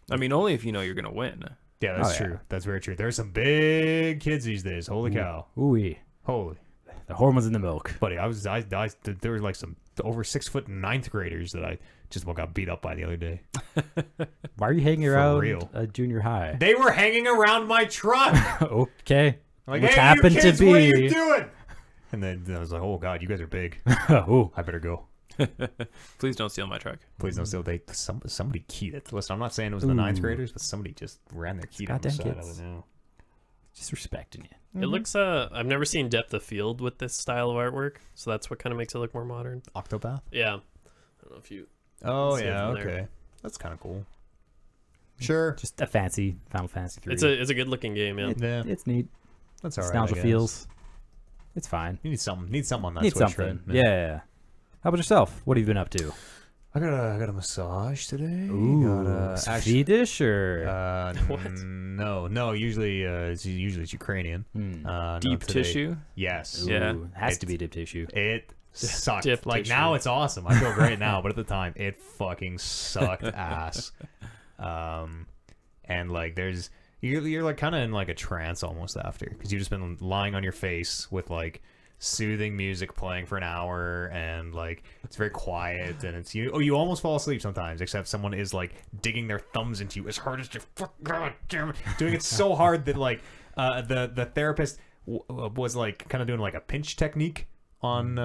I mean, only if you know you're gonna win. Yeah, that's Oh, yeah. true. That's very true. There's some big kids these days. Holy cow. Ooh-wee. Holy. The hormones in the milk. Buddy, there were like some over 6 foot 9th graders that I just got beat up by the other day. Why are you hanging For around real. a junior high? They were hanging around my truck. Okay. Like, Which hey, happened you kids, to what are you be. doing? And then I was like, oh god, you guys are big. Ooh. I better go. Please don't steal my truck. Please don't steal. Somebody keyed it. Listen, I'm not saying it was the 9th graders, but somebody just ran their key down the Goddamn side kids. of it now. Just respecting you. It looks. I've never seen depth of field with this style of artwork, so that's what kind of makes it look more modern. Octopath? Yeah. I don't know if you. Oh See it yeah, from there. okay. That's kind of cool. Sure. Just a fancy Final Fantasy 3. It's a good looking game, yeah. Yeah, It's neat. that's all right. Nostalgia I guess. feels. It's fine. You need something on that Need Switch, something. right? Yeah. How about yourself? What have you been up to? I got a massage today. Ooh, Swedish or What? No. Usually it's Ukrainian. No, Deep today- tissue. Yes. Yeah. Ooh, has to be deep tissue. It sucked. Dip Like tissue. now it's awesome. I feel great now, but at the time it fucking sucked ass. And like you're like kind of in like a trance almost after, because you've just been lying on your face with like soothing music playing for an hour, and like it's very quiet, and it's you almost fall asleep sometimes, except someone is like digging their thumbs into you as hard as you god damn it, doing it so hard that like the therapist was like kind of doing like a pinch technique on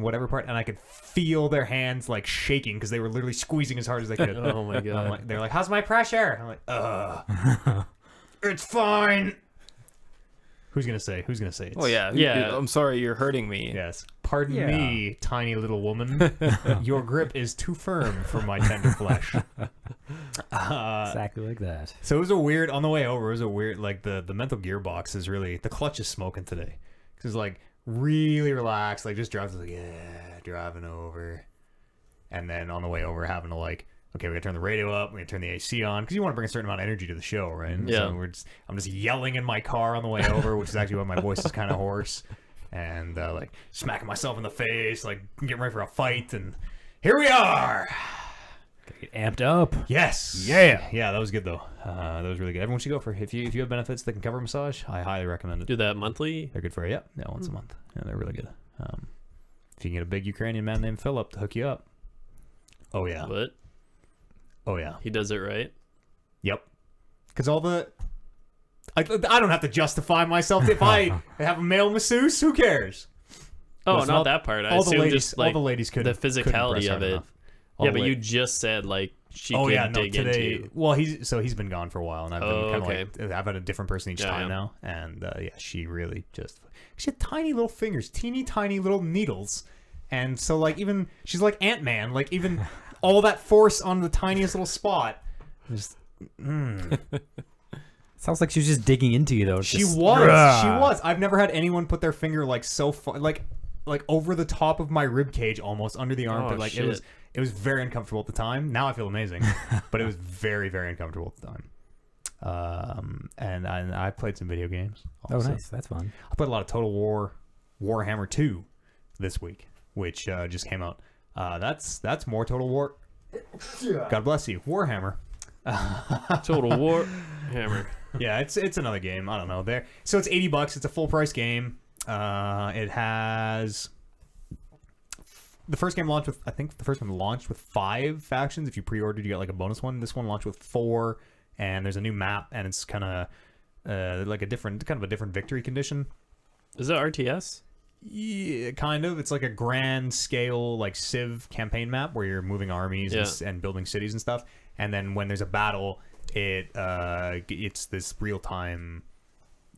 whatever part, and I could feel their hands like shaking because they were literally squeezing as hard as they could. Oh my god. They're like, how's my pressure? I'm like, it's fine. Who's gonna say? Who's gonna say it? Oh yeah, Yeah. I'm sorry, you're hurting me. Yes. Pardon Yeah. me, tiny little woman. Your grip is too firm for my tender flesh. Exactly like that. So it was a weird, on the way over, it was a weird, like the mental gearbox is really, the clutch is smoking today. Cause it's like really relaxed, like just drives like, yeah, driving over. And then on the way over having to like, okay, we gotta turn the radio up, we gotta turn the AC on, because you want to bring a certain amount of energy to the show, right? Yeah. So I'm just yelling in my car on the way over, which is actually why my voice is kind of hoarse. And like smacking myself in the face, like getting ready for a fight, and here we are. Get amped up. Yes. Yeah. Yeah, that was good though. That was really good. Everyone should go for if you have benefits that can cover massage. I highly recommend it. Do that monthly. They're good for you. Yeah, once a month. Yeah, they're really good. If you can get a big Ukrainian man named Philip to hook you up. Oh yeah. But Oh yeah. he does it right. Yep. Because all the I don't have to justify myself. If I have a male masseuse, who cares? Oh, Listen, not that part. I all the assume ladies, just like all the ladies could the physicality of it. Yeah, but you just said like she oh could yeah, no, dig today. into. Well, he's been gone for a while, and I've been Oh, kind of okay. like I've had a different person each Yeah, time yeah. now, and yeah, she really just she had tiny little fingers, teeny tiny little needles, and so like even she's like Ant-Man, like even all that force on the tiniest little spot, just. Sounds like she was just digging into you, though. She Just- was. She was. I've never had anyone put their finger like so far, like over the top of my rib cage, almost under the armpit. Oh, Like shit. it was very uncomfortable at the time. Now I feel amazing, but it was very, very uncomfortable at the time. And I played some video games. Oh, Also. nice. That's fun. I played a lot of Total War, Warhammer 2 this week, which just came out. That's more Total War. God bless you, Warhammer. Total War Hammer. Yeah, it's another game. I don't know. So it's $80. It's a full price game. It has the first game launched with I think the first one launched with 5 factions. If you pre-ordered, you get like a bonus one. This one launched with 4, and there's a new map, and it's kind of like a different victory condition. Is it RTS? Yeah, kind of. It's like a grand scale like Civ campaign map where you're moving armies and building cities and stuff. And then when there's a battle, it's this real time,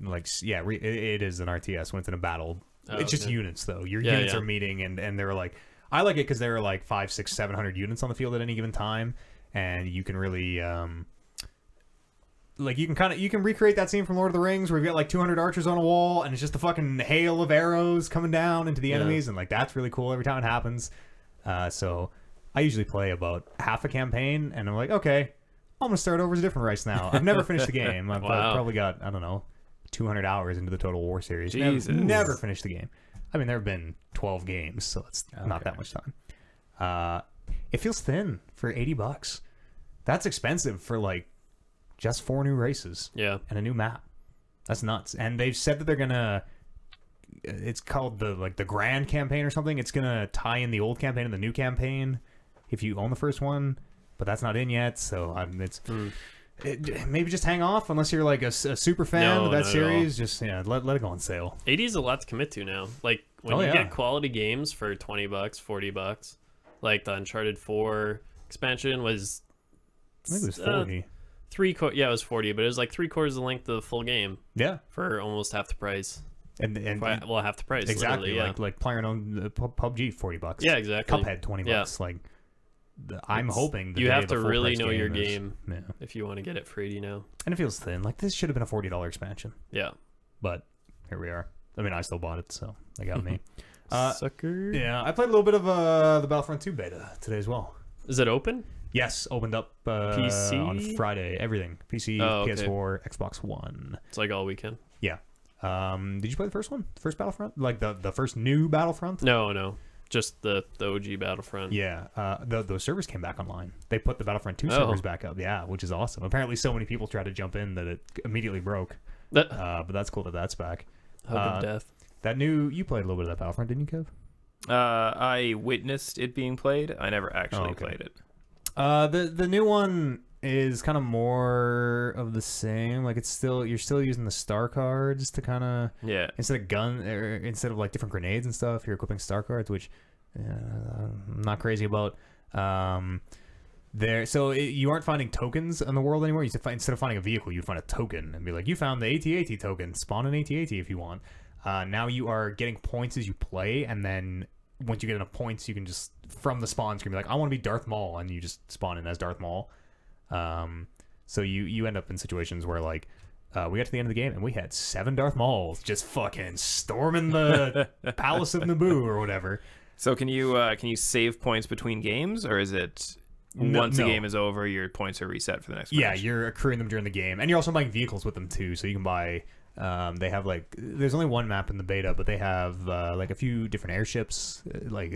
like it is an RTS when it's in a battle. Oh, it's just okay. units though. Your Yeah, units yeah. are meeting, and they're like, I like it because there are like 500, 600, 700 units on the field at any given time, and you can really like you can recreate that scene from Lord of the Rings where you've got like 200 archers on a wall and it's just a fucking hail of arrows coming down into the enemies, and like that's really cool every time it happens. So I usually play about half a campaign and I'm like, okay, I'm gonna start over as a different race now. I've never finished the game. I've probably got, I don't know, 200 hours into the Total War series. Jesus. Never finished the game. I mean, there have been 12 games, so it's not that much time. It feels thin for $80. That's expensive for like just 4 new races. Yeah. And a new map. That's nuts. And they've said that they're gonna. It's called the Grand Campaign or something. It's gonna tie in the old campaign and the new campaign if you own the first one, but that's not in yet. So maybe just hang off unless you're like a super fan of that not series. Just let it go on sale. 80 is a lot to commit to now. Like when you get quality games for $20, $40, like the Uncharted 4 expansion was. I think it was 40. Yeah, it was 40, but it was like 3/4 the length of the full game. Yeah, for almost half the price. And half the price. Exactly. Yeah. Like PlayerUnknown PUBG $40. Yeah, exactly. Cuphead $20. Yeah. Like I'm hoping you day have of the to full really price know your is- game Yeah. if you want to get it for 80 now. And it feels thin. Like this should have been a $40 expansion. Yeah. But here we are. I mean, I still bought it, so they got me. Sucker. Yeah, I played a little bit of the Battlefront 2 beta today as well. Is it open? Yes, opened up PC? on Friday. Everything. PC, Oh, okay. PS4, Xbox One. It's like all weekend. Yeah. Did you play the first one? The first Battlefront? Like the first new Battlefront? No. Just the OG Battlefront. Yeah. Those servers came back online. They put the Battlefront 2 servers back up. Yeah, which is awesome. Apparently so many people tried to jump in that it immediately broke. But that's cool that that's back. Hug of death. That new... You played a little bit of that Battlefront, didn't you, Kev? I witnessed it being played. I never actually played it. The new one is kind of more of the same. Like you're still using the star cards to kind of instead of like different grenades and stuff. You're equipping star cards, which I'm not crazy about. You aren't finding tokens in the world anymore. You used to instead of finding a vehicle, you find a token and be like, you found the AT-AT token. Spawn an AT-AT if you want. Now you are getting points as you play, and then once you get enough points, you can just from the spawn screen be like, I want to be Darth Maul, and you just spawn in as Darth Maul. So you end up in situations where like we got to the end of the game and we had 7 Darth Mauls just fucking storming the Palace of Naboo or whatever. So can you save points between games, or is it once the game is over, your points are reset for the next match? Yeah, you're accruing them during the game, and you're also buying vehicles with them too. So you can buy. They have like there's only one map in the beta, but they have like a few different airships, like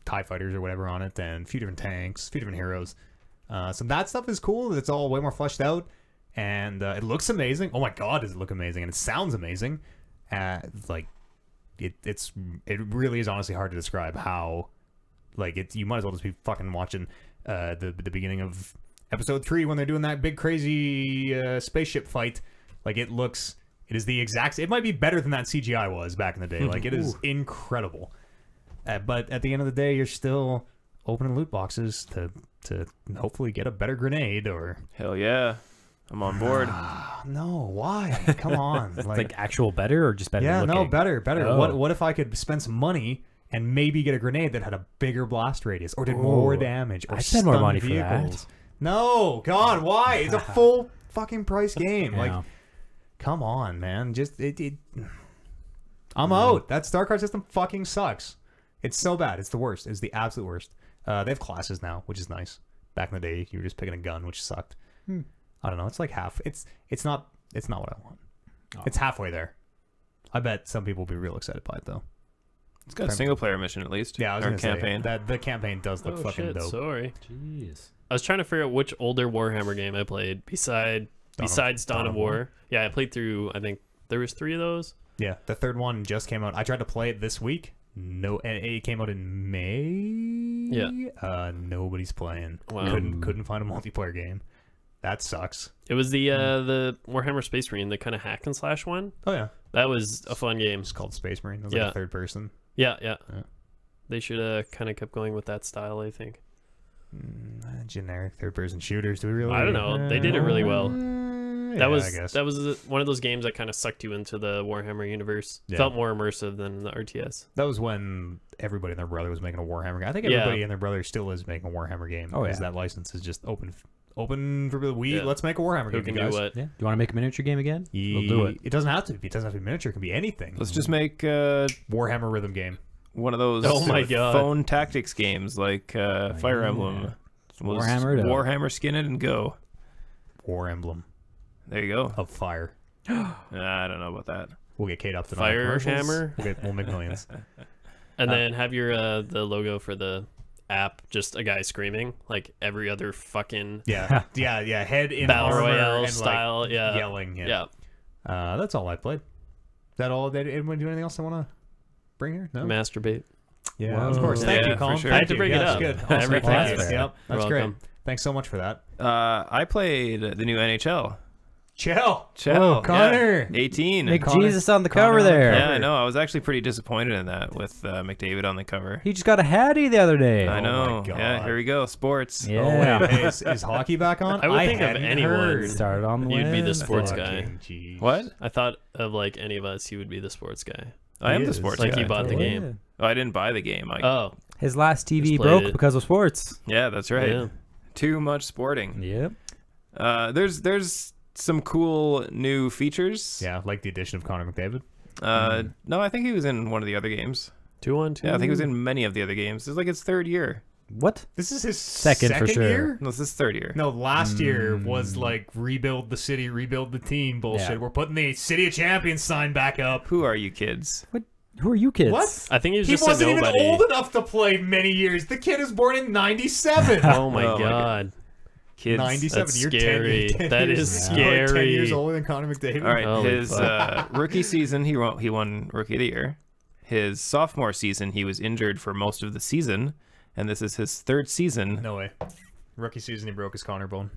TIE fighters or whatever on it, and a few different tanks, a few different heroes. So that stuff is cool. It's all way more fleshed out, and it looks amazing. Oh my god, does it look amazing? And it sounds amazing. Like it really is honestly hard to describe how. Like you might as well just be fucking watching the beginning of episode 3 when they're doing that big crazy spaceship fight. Like it is the exact. It might be better than that CGI was back in the day. Like it is incredible. But at the end of the day, you're still opening loot boxes to hopefully get a better grenade or. Hell yeah, I'm on board. No, why? Come on. Like actual better or just better? Yeah, looking? no, better. Oh. What if I could spend some money and maybe get a grenade that had a bigger blast radius or did more damage or I'd spend more money for vehicles? that. No, God, why? It's a full fucking price game. Yeah. Like, come on, man. Just I'm out. That Star card system fucking sucks. It's so bad. It's the worst. It's the absolute worst. They have classes now, which is nice. Back in the day, you were just picking a gun, which sucked. I don't know. It's like half. It's not what I want. Oh. It's halfway there. I bet some people will be real excited by it though. It's got a single player mission at least. Yeah, I was or gonna campaign. Say, that the campaign does look fucking dope. Sorry. Jeez. I was trying to figure out which older Warhammer game I played besides Dawn of War. Yeah, I played through. I think there was 3 of those. Yeah, the 3rd one just came out. I tried to play it this week. No, and it came out in May. Yeah. Nobody's playing. Wow. Couldn't find a multiplayer game. That sucks. It was the Warhammer Space Marine, the kind of hack and slash one. Oh yeah, that was a fun game. It's called Space Marine. It was Yeah. like a 3rd person. Yeah. They should have kind of kept going with that style, I think. Generic 3rd person shooters. Do we really? I don't know. They did it really well. Yeah, That I guess. was one of those games that kind of sucked you into the Warhammer universe. Yeah. Felt more immersive than the RTS. That was when everybody and their brother was making a Warhammer game. I think everybody and their brother still is making a Warhammer game. Oh, yeah. Because that license is just open for the Yeah. Let's make a Warhammer Who game. can you do guys. what? Yeah. Do you want to make a miniature game again? We'll do it. It doesn't have to be. It doesn't have to be miniature. It can be anything. Let's just make Warhammer rhythm game. one of those Oh my God. phone tactics games like Fire Emblem. We'll just Warhammer it up. Warhammer skin it and go. War Emblem There you go. of fire. I don't know about that. We'll get Kate up to Fire commercials. Hammer? We'll make millions. And then have your the logo for the app just a guy screaming like every other fucking Yeah. Head in battle armor royale and, style. like, Yeah. yelling. Yeah. That's all I played. Is that all? Did anyone do anything else I want to bring here? No. Masturbate. Yeah, Whoa. of course. Thank Yeah, you, for Colin. sure. I had to bring it That's up. good. Every Awesome. Thank time. you. Yep, that's You're great. welcome. Thanks so much for that. I played the new NHL. Chill. Chill. Connor. Yeah. 18. Make Connor- Jesus on the Connor cover on the there. Yeah, I know. I was actually pretty disappointed in that with McDavid on the cover. He just got a Hattie the other day. I Oh know. my God. Yeah, here we go. Sports. Yeah. Oh, wait, is hockey back on? I would think of hadn't anyone. heard. Started on the You'd be the list. sports guy. Fucking jeez. What? I thought of like any of us, he would be the sports guy. I am the is. sports Like guy. you bought the Yeah. game. Oh, I didn't buy the game. Oh, His last TV Just played broke it. because of sports. Yeah, that's right. yeah. Too much sporting. Yep. There's some cool new features. Yeah, like the addition of Connor McDavid. No, I think he was in one of the other games. 2-on-2. Yeah, I think he was in many of the other games. It's like his 3rd year. What? This is his Second for sure. year? No, it's his 3rd year. No, last year was like rebuild the city, rebuild the team bullshit. Yeah. We're putting the City of Champions sign back up. Who are you kids? Who are you kids? What? I think he was He just wasn't a even nobody. old enough to play many years. The kid is born in 97. Oh my Oh my God. Kids. 97. That's You're scary. 10 That years, is you're like 10 scary. years older than Connor McDavid. All right, Holy his fuck. rookie season, he won Rookie of the Year. His sophomore season, he was injured for most of the season, and this is his 3rd season. No way. Rookie season, he broke his collarbone.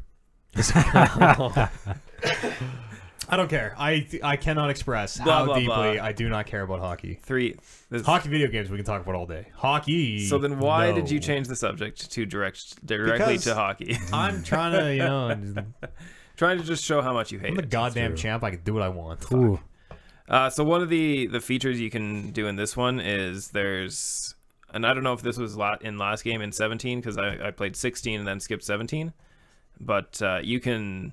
I don't care. I cannot express Blah, how blah, deeply blah. I do not care about hockey. 3. Hockey video games we can talk about all day. Hockey. So then why no. did you change the subject to directly Because to hockey? I'm trying to, you know, Trying to just show how much you hate I'm the it. goddamn champ. I can do what I want. Ooh. So one of the features you can do in this one is there's, and I don't know if this was in last game in 17 because I played 16 and then skipped 17, but you can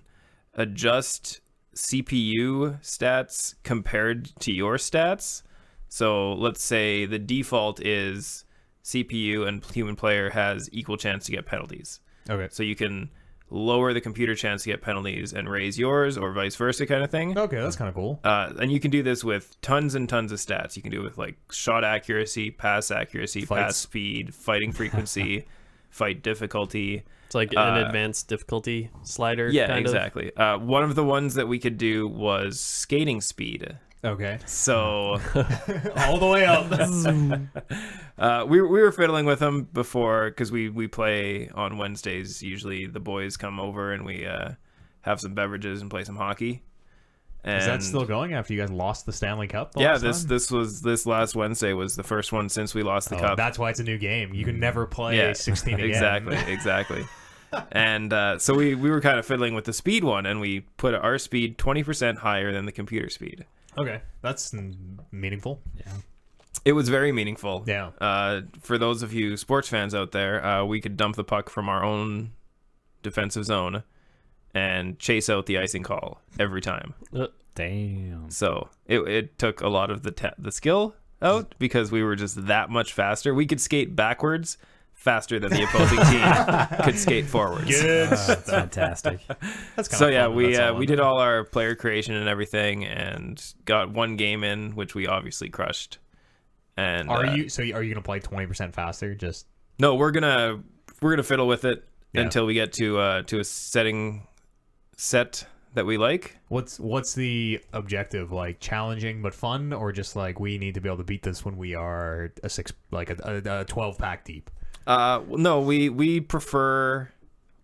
adjust CPU stats compared to your stats. So let's say the default is CPU and human player has equal chance to get penalties. Okay. So you can lower the computer chance to get penalties and raise yours, or vice versa kind of thing. Okay, that's kind of cool. And you can do this with tons and tons of stats. You can do it with like shot accuracy, pass accuracy, pass speed, fighting frequency, fight difficulty. It's like an advanced difficulty slider. Yeah, kind exactly. One of the ones that we could do was skating speed. Okay. So All the way up. we were fiddling with them before because we play on Wednesdays. Usually the boys come over and we have some beverages and play some hockey. And Is that still going after you guys lost the Stanley Cup? Yeah, this last Wednesday was the first one since we lost the cup. That's why it's a new game. You can never play 16 again. Exactly. And so we were kind of fiddling with the speed one, and we put our speed 20% higher than the computer speed. Okay, that's meaningful. Yeah. It was very meaningful. Yeah. For those of you sports fans out there, we could dump the puck from our own defensive zone and chase out the icing call every time. Damn. So it took a lot of the skill out because we were just that much faster. We could skate backwards faster than the opposing team could skate forwards. Good. That's fantastic. That's kind So of yeah, we did all our player creation and everything, and got one game in, which we obviously crushed. And are you gonna play 20% faster? Just no, we're gonna fiddle with it until we get to a set that we like. What's the objective? Like challenging but fun, or just like we need to be able to beat this when we are a 12-pack deep? No, we prefer.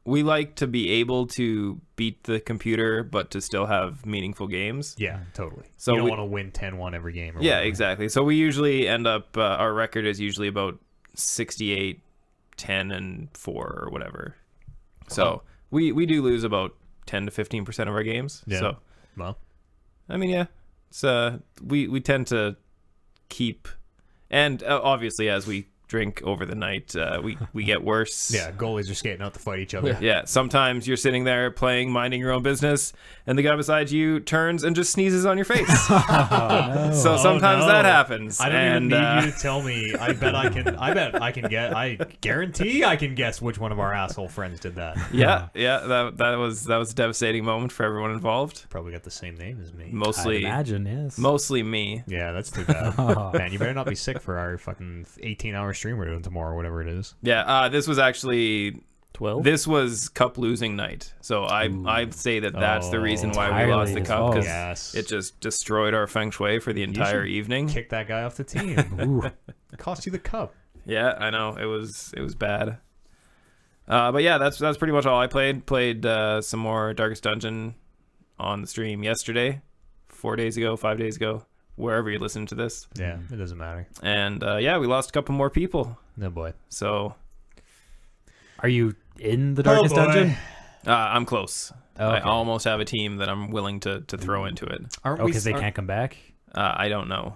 We like to be able to beat the computer, but to still have meaningful games. Yeah, totally. So you don't want to win 10-1 every game. Or yeah, whatever. exactly. So we usually end up, our record is usually about 68, 10, and 4 or whatever. So we do lose about 10 to 15% of our games. Yeah. So, Well, I mean, yeah, it's we tend to keep, and obviously as we drink over the night, we get worse. yeah, goalies are skating out to fight each other. Yeah, sometimes you're sitting there playing, minding your own business, and the guy beside you turns and just sneezes on your face. So sometimes that happens. I don't even need you to tell me. I guarantee I can guess which one of our asshole friends did that. Yeah, that was a devastating moment for everyone involved. Probably got the same name as me. I'd Mostly imagine, yes. mostly me. Yeah, that's too bad. Man, you better not be sick for our fucking 18-hour stream we're doing tomorrow, whatever it is. Yeah, this was actually 12. This was cup losing night. So I'd say that's the reason why we Entirely lost the his cup, fault. because Yes. it just destroyed our feng shui for the entire should evening. Kick that guy off the team. Ooh. It cost you the cup. Yeah, I know, it was bad. But yeah, that's pretty much all I played. Played some more Darkest Dungeon on the stream yesterday, 4 days ago, 5 days ago, wherever you listen to this. Yeah, it doesn't matter. And yeah, we lost a couple more people. No boy. So Are you in the Darkest boy. Dungeon? I'm close. Oh, I okay. almost have a team that I'm willing to throw into it. Aren't Oh, we? because they can't come back? I don't know.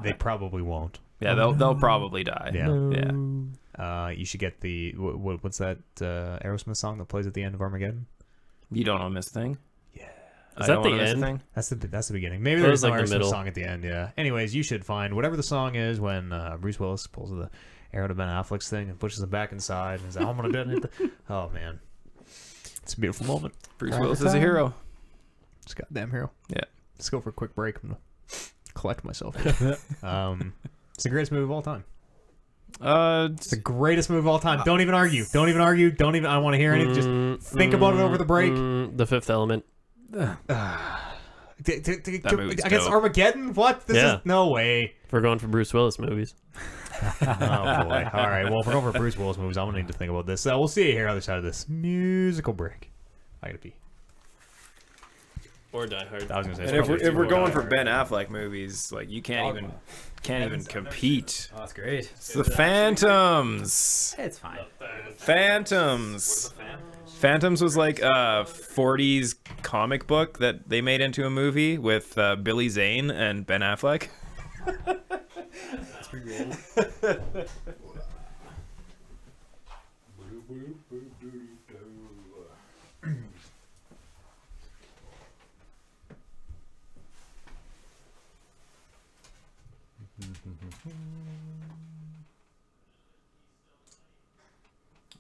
They probably won't. Yeah, they'll probably die. Yeah. Yeah. You should get the what's that Aerosmith song that plays at the end of Armageddon? You don't want to miss a thing? Yeah. I Is don't that the wanna miss a end? thing? That's the beginning. Maybe That there's was no like the Aerosmith middle. song at the end. Yeah. Anyways, you should find whatever the song is when Bruce Willis pulls the arrow to Ben Affleck's thing and pushes him back inside and he's like, I'm gonna detonate the... Oh man, it's a beautiful moment. Bruce Willis is a hero. It's a goddamn hero. Yeah. Let's go for a quick break. I'm gonna collect myself. It's the greatest movie of all time. It's the greatest movie of all time. Don't even argue. Don't even argue. Don't even. I don't want to hear anything. Just think about it over the break. The Fifth Element. movie's Against dope. Armageddon? What? This Yeah. is no way. If we're going for Bruce Willis movies. Oh boy. All right. Well, if we're going for Bruce Willis movies, I'm gonna need to think about this. We'll see you here on the other side of this musical break. I gotta pee. Or Die Hard. I was gonna say. And it's if probably we're two going more for Die Ben Hard. Affleck movies, like you can't even compete. Oh, that's great. It's the Phantoms. It's fine. Phantoms. Phantoms was like a 40s comic book that they made into a movie with Billy Zane and Ben Affleck. That's pretty good.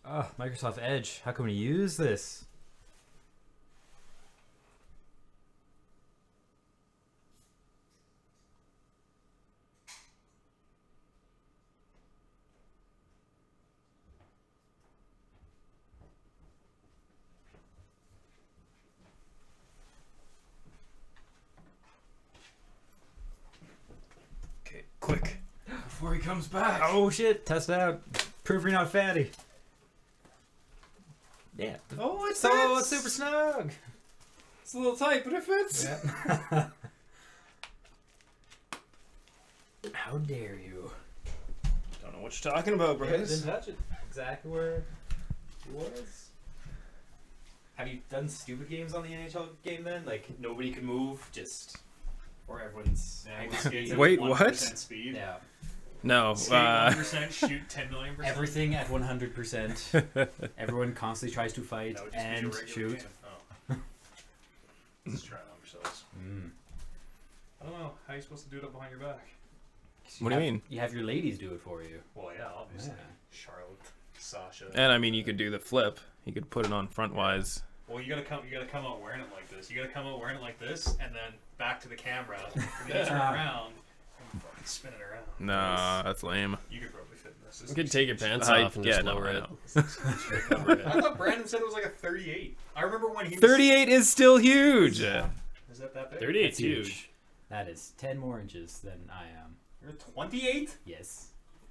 Oh, Microsoft Edge. How can we use this? Okay, quick. Before he comes back. Oh shit! Test it out. Prove you're not fatty. Yeah. Oh, it's So it's super snug. It's a little tight, but it fits. Yeah. How dare you? Don't know what you're talking about, Bryce. Didn't touch it. Exactly where it was. Have you done stupid games on the NHL game then? Like nobody can move, just or everyone's Wait, what? Speed. yeah. No. Skate 1%, shoot 10 million %. Everything at 100%. Everyone constantly tries to fight That would just be a and regular shoot. game. Oh. Let's try it on ourselves. I don't know. How are you supposed to do it up behind your back? What do you mean? You have your ladies do it for you. Well, yeah, obviously. Yeah. Charlotte, Sasha. And I mean, you could do the flip. You could put it on frontwise. Well, you gotta come out wearing it like this. You gotta come out wearing it like this, and then back to the camera. And then turn around and fucking spin it around. Nah, that's lame. You could probably fit in this. You could take your pants I- off and yeah, just no, lower I it. know. Cover it. I thought Brandon said it was like a 38. I remember when he was... 38 is still huge. Is that big? 38's That's huge. huge. That is 10 more inches than I am. You're 28? Yes.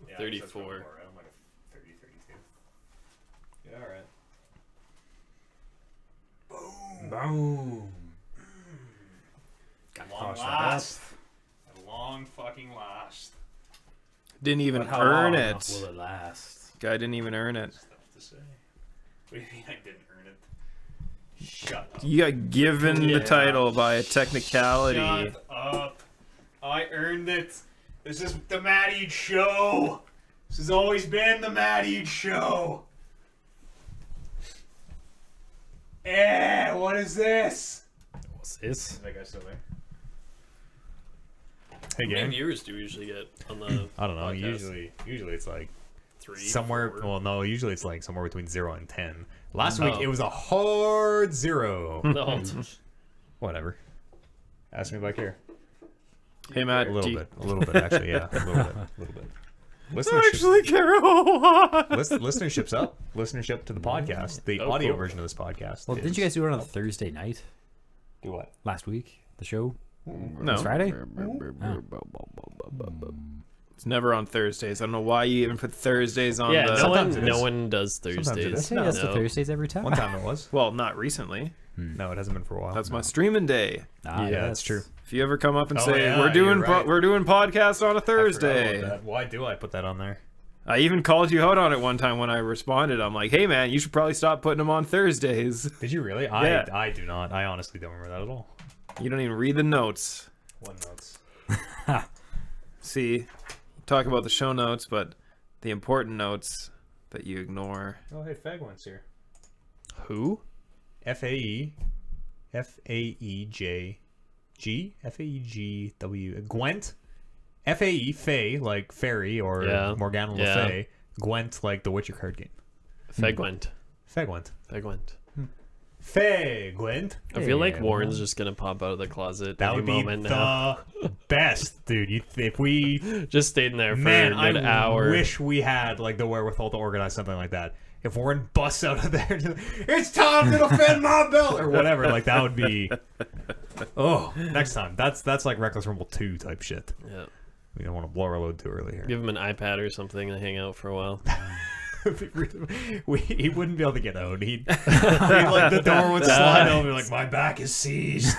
Yeah, 34. I'm like a 30, 32. Yeah, alright. Boom. At Got long polished that last. At long fucking last. Didn't even But how earn long it. will it last? Guy didn't even earn it. Stuff to say. What do you mean I didn't earn it? Shut up. You got given the Yeah. title by a technicality. Shut up. I earned it. This is the Matt Ead Show. This has always been the Matt Ead Show. What is this? What's this? Is that guy still there? How many viewers do we usually get on the I don't know. podcast? Usually it's like 3, somewhere. 4? Well, no. Usually it's like somewhere between 0 and 10. Last week Oh. it was a hard 0. No. Whatever. Ask me back here. Hey Matt, A do little you bit. A little bit actually. Yeah. A little bit. actually care a whole lot. Listenership's up. Listenership to the podcast, the Oh, audio cool. version of this podcast. Well, is- didn't you guys do it on a Thursday night do what? last week? The show? No, It's Friday? it's never on Thursdays. I don't know why you even put Thursdays on Yeah, the. Sometimes it no is. one does Sometimes it Thursdays. is. Say yes to No. Thursdays every time. One time it was. Well, not recently. No, it hasn't been for a while. That's my streaming day. Ah, Yeah, yes. that's true. If you ever come up and Oh, say yeah, we're doing you're right. we're doing podcast on a I forgot about Thursday. that. Why do I put that on there? I even called you out on it one time when I responded. I'm like, hey man, you should probably stop putting them on Thursdays. Did you really? Yeah. I do not. I honestly don't remember that at all. You don't even read the notes. One notes. See, you talk about the show notes, but the important notes that you ignore. Oh, hey, Fagwent's here. Who? Faeejg Faegw Gwent Fae Fae like fairy or Yeah. Morgana Le Yeah. Fay. Gwent like the Witcher card game. Fegwent. Fagwent. Fegwent. Fagwent. I feel like Yeah, Warren's just gonna pop out of the closet That any would be moment now. the best, dude. If we Just staying there for man, a good I hour. wish we had like the wherewithal to organize something like that. If Warren busts out of there, it's time to defend my belt or whatever. Like that would be. Oh, next time. That's like Reckless Rumble 2 type shit. Yeah. We don't want to blow our load too early here. Give him an iPad or something to hang out for a while. He wouldn't be able to get out. He'd like the door would slide over. Like my back is seized.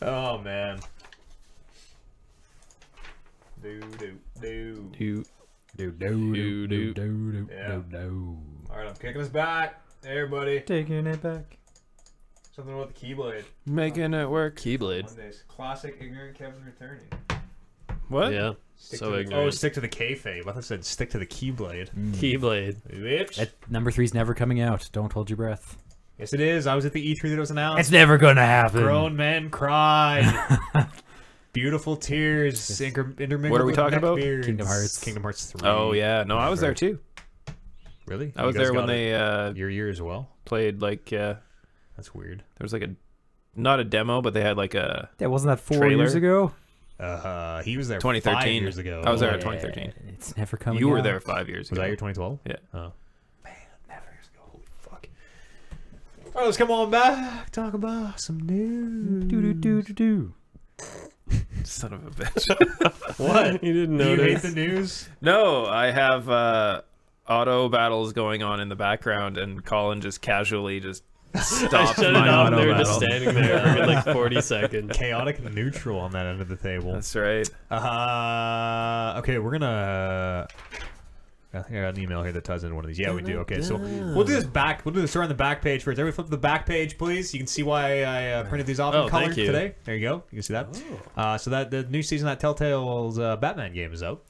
Oh man. Do. All right, I'm kicking us back. Hey, everybody. Taking it back. Something about the Keyblade. Making it work. Keyblade. Mondays. Classic ignorant Kevin returning. What? Yeah. Stick So to ignorant. Oh, stick to the kayfabe. I thought it said stick to the Keyblade. Keyblade. Bitch. That number 3's never coming out. Don't hold your breath. Yes, it is. I was at the E3 that was announced. It's never gonna happen. Grown men cried. Beautiful tears. Intermingled What are we with talking about? neckbeards. Kingdom Hearts. Kingdom Hearts 3. Oh yeah, no, I was there too. Really? I was You guys there when got they it your year as well. played like That's weird. there was like a not a demo, but they had like a Yeah, wasn't that 4 Trailer? years ago? He was there 2013 5 years ago. I was there Yeah, at 2013. It's never coming. You were out. there 5 years Was ago. that your 2012? Yeah. Oh. Man, never years ago. Holy fuck. All right, let's come on back. Talk about some news. Do. Son of a bitch. What? You didn't Do you hate notice. the news? No, I have auto battles going on in the background, and Colin just casually just I stopped shut it my off. auto They were battle. just standing there for like 40 seconds. Chaotic and neutral on that end of the table. That's right. Okay, we're gonna. I think I got an email here that ties into one of these. Yeah, we do. Okay, so we'll do this back. We'll do the story on the back page first. Everybody flip to the back page, please. You can see why I printed these off in Oh, color thank you. today. There you go. You can see that. So that the new season of that Telltale's Batman game is out,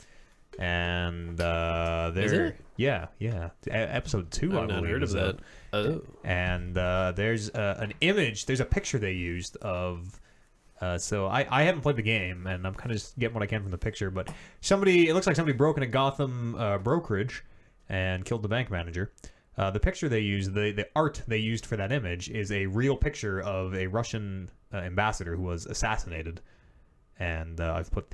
and Is it? Yeah. Episode 2. I I've not believe, heard of is out. that. Oh. And there's an image. There's a picture they used of. So I haven't played the game, and I'm kind of just getting what I can from the picture. But it looks like somebody broke in a Gotham brokerage and killed the bank manager. The picture they used, the art they used for that image, is a real picture of a Russian ambassador who was assassinated. And I've put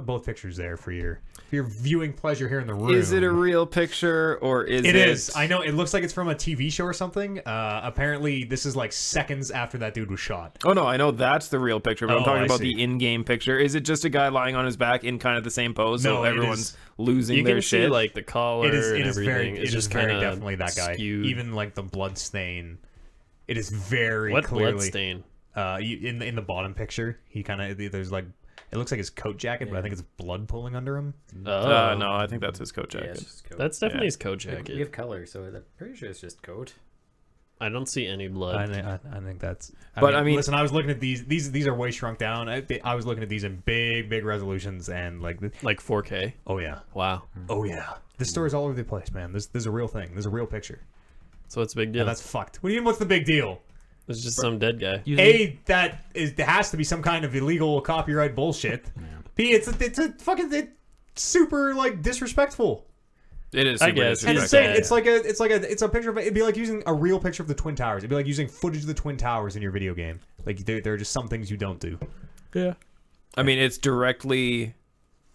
both pictures there for your viewing pleasure here in the room. Is it a real picture or is it? It is. I know. It looks like it's from a TV show or something. Apparently, this is like seconds after that dude was shot. Oh no, I know that's the real picture, but I'm Oh, talking I about see. the in-game picture. Is it just a guy lying on his back in kind of the same pose, No, so it everyone's is- losing You their can see shit? like the collar It is and very everything. It's just very kinda definitely that guy. skewed. Even like the blood stain. It is very What clearly blood stain? in the bottom picture. He kind of there's like it looks like his coat jacket, but I think it's blood pooling under him. Oh, no, I think that's his coat jacket. That's definitely Yeah. his coat We jacket. have color, so I'm pretty sure it's just coat. I don't see any blood. I think that's. But, I mean- listen, I was looking at these. These are way shrunk down. I was looking at these in big resolutions and like. Like 4K. Oh yeah. Wow. Oh yeah. This story's all over the place, man. This is a real thing. There's a real picture. So what's the big deal? And that's fucked. What do you mean? What's the big deal? It's just some dead guy. There has to be some kind of illegal copyright bullshit. B, it's a fucking super like disrespectful. It is I super guess. And disrespectful. it's a picture of it'd be like using a real picture of the Twin Towers. It'd be like using footage of the Twin Towers in your video game. Like there are just some things you don't do. Yeah. I mean, it's directly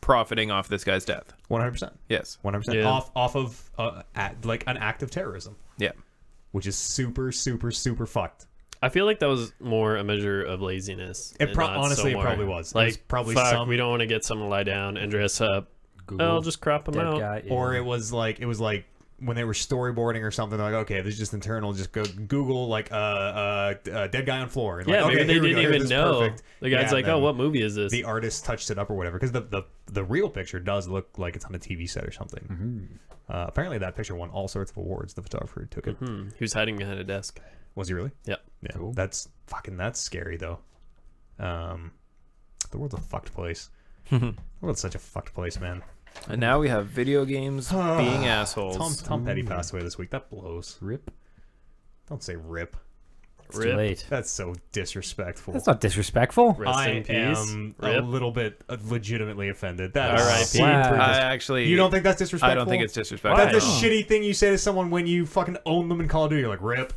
profiting off this guy's death. 100%. Yes. 100%. Yeah. Off of like an act of terrorism, Yeah. which is super fucked. I feel like that was more a measure of laziness. It and pro- not honestly, so it probably more, was. It Like, was probably fuck, some- we don't want to get someone to lie down and dress up. Google I'll just crop them dead out. guy. Yeah. Or it was like when they were storyboarding or something. They're like, okay, this is just internal. Just go Google like dead guy on floor. And Yeah, like, maybe okay, they here we didn't go. Here, even this is know. perfect. The guy's Yeah, like, and oh, then what movie is this? the artist touched it up or whatever, because the real picture does look like it's on a TV set or something. Mm-hmm. Apparently, that picture won all sorts of awards. The photographer who took it. He was hiding behind a desk. Was he really? Yeah. Yeah. Cool. That's scary though. The world's a fucked place. The world's such a fucked place, man. And now we have video games being assholes. Tom Petty passed away this week. That blows. Rip. Don't say rip. It's too late. That's so disrespectful. That's not disrespectful. Rest I in peace. am Rip. a little bit legitimately offended. That is R.I.P. super I dis- actually. You don't think that's disrespectful? I don't think it's disrespectful. That's a Why? shitty thing you say to someone when you fucking own them in Call of Duty. You're like, rip.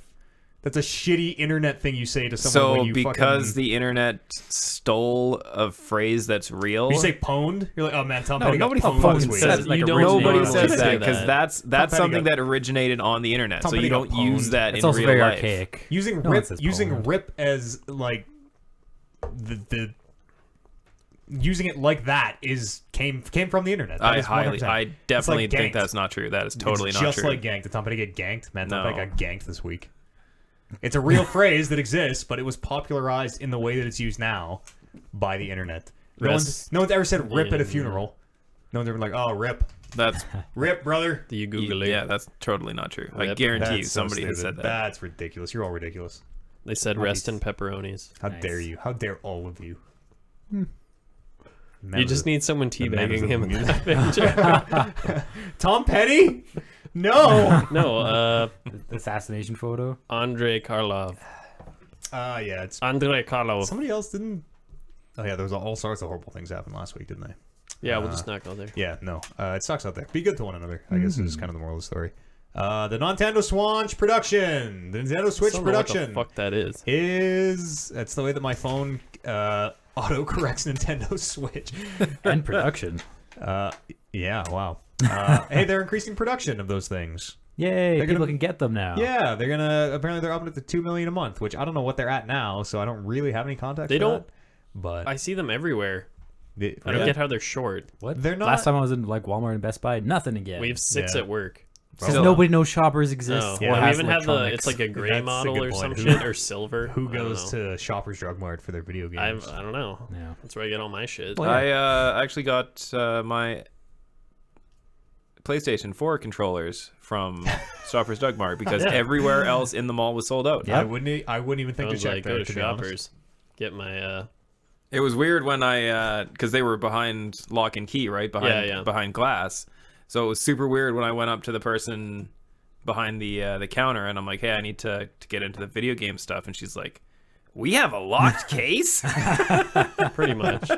That's a shitty internet thing you say to someone So when you because fucking... the internet stole a phrase that's real. You say pwned? You're like, oh man, Tom No, Petty nobody got pwned fucking this week. says like you a don't. original Nobody word. says Say that because that. that's Petty something got- that originated on the internet. Tom So Petty you don't got use pwned. that It's in also real very life. archaic. Using No one rip, says using pwned. rip as like the using it like that came from the internet. That I is 100%. I definitely It's like think ganked. that's not true. That is totally It's not just true. like ganked. Did Tom get ganked? Man, Tom No. got ganked this week. It's a real phrase that exists, but it was popularized in the way that it's used now by the internet. No one's ever said rip at a funeral. No one's ever been like, oh, rip. That's Rip, brother. Do you Google it? yeah, that's totally not true. I Yep. guarantee you That's so somebody has stupid. said that. That's ridiculous. You're all ridiculous. They said rest in pepperonis. How Nice. dare you? How dare all of you? You just need someone members teabagging of him the in that picture. Tom Petty? No. No, The assassination photo. Andrei Karlov. Yeah, it's Andrei Karlov. somebody else didn't. Oh yeah, there was all sorts of horrible things happened last week, didn't they? Yeah, we'll just not go there. Yeah, no. It sucks out there. Be good to one another, I guess is kind of the moral of the story. The Nintendo Switch production. The Nintendo Switch Don't know what the production fuck that is. is. That's the way that my phone auto corrects Nintendo Switch. And production. Yeah, wow. Hey, they're increasing production of those things. Yay! They're People gonna- can get them now. Yeah, they're gonna. Apparently, they're upping it to 2 million a month, which I don't know what they're at now, so I don't really have any context. They for don't- that, but I see them everywhere. they, I don't get how they're short. What? They're not. Last time I was in like Walmart and Best Buy, nothing again. We have 6 Yeah. at work. because Well, nobody knows shoppers exist. No. or Yeah, we has even have the. electronics. It's like a gray That's a model good or point. some Who- shit or silver. Who I don't goes know. to Shoppers Drug Mart for their video I games? don't know. Yeah. That's where I get all my shit. Well, I actually got my PlayStation 4 controllers from Shoppers Drug Mart because everywhere else in the mall was sold out. Yeah. I wouldn't even I think to was check like, there, go to be honest. Shoppers, get my. It was weird when I because they were behind lock and key, right? Behind behind glass. So it was super weird when I went up to the person behind the counter and I'm like, "Hey, I need to get into the video game stuff." And she's like, "We have a locked case?" Pretty much.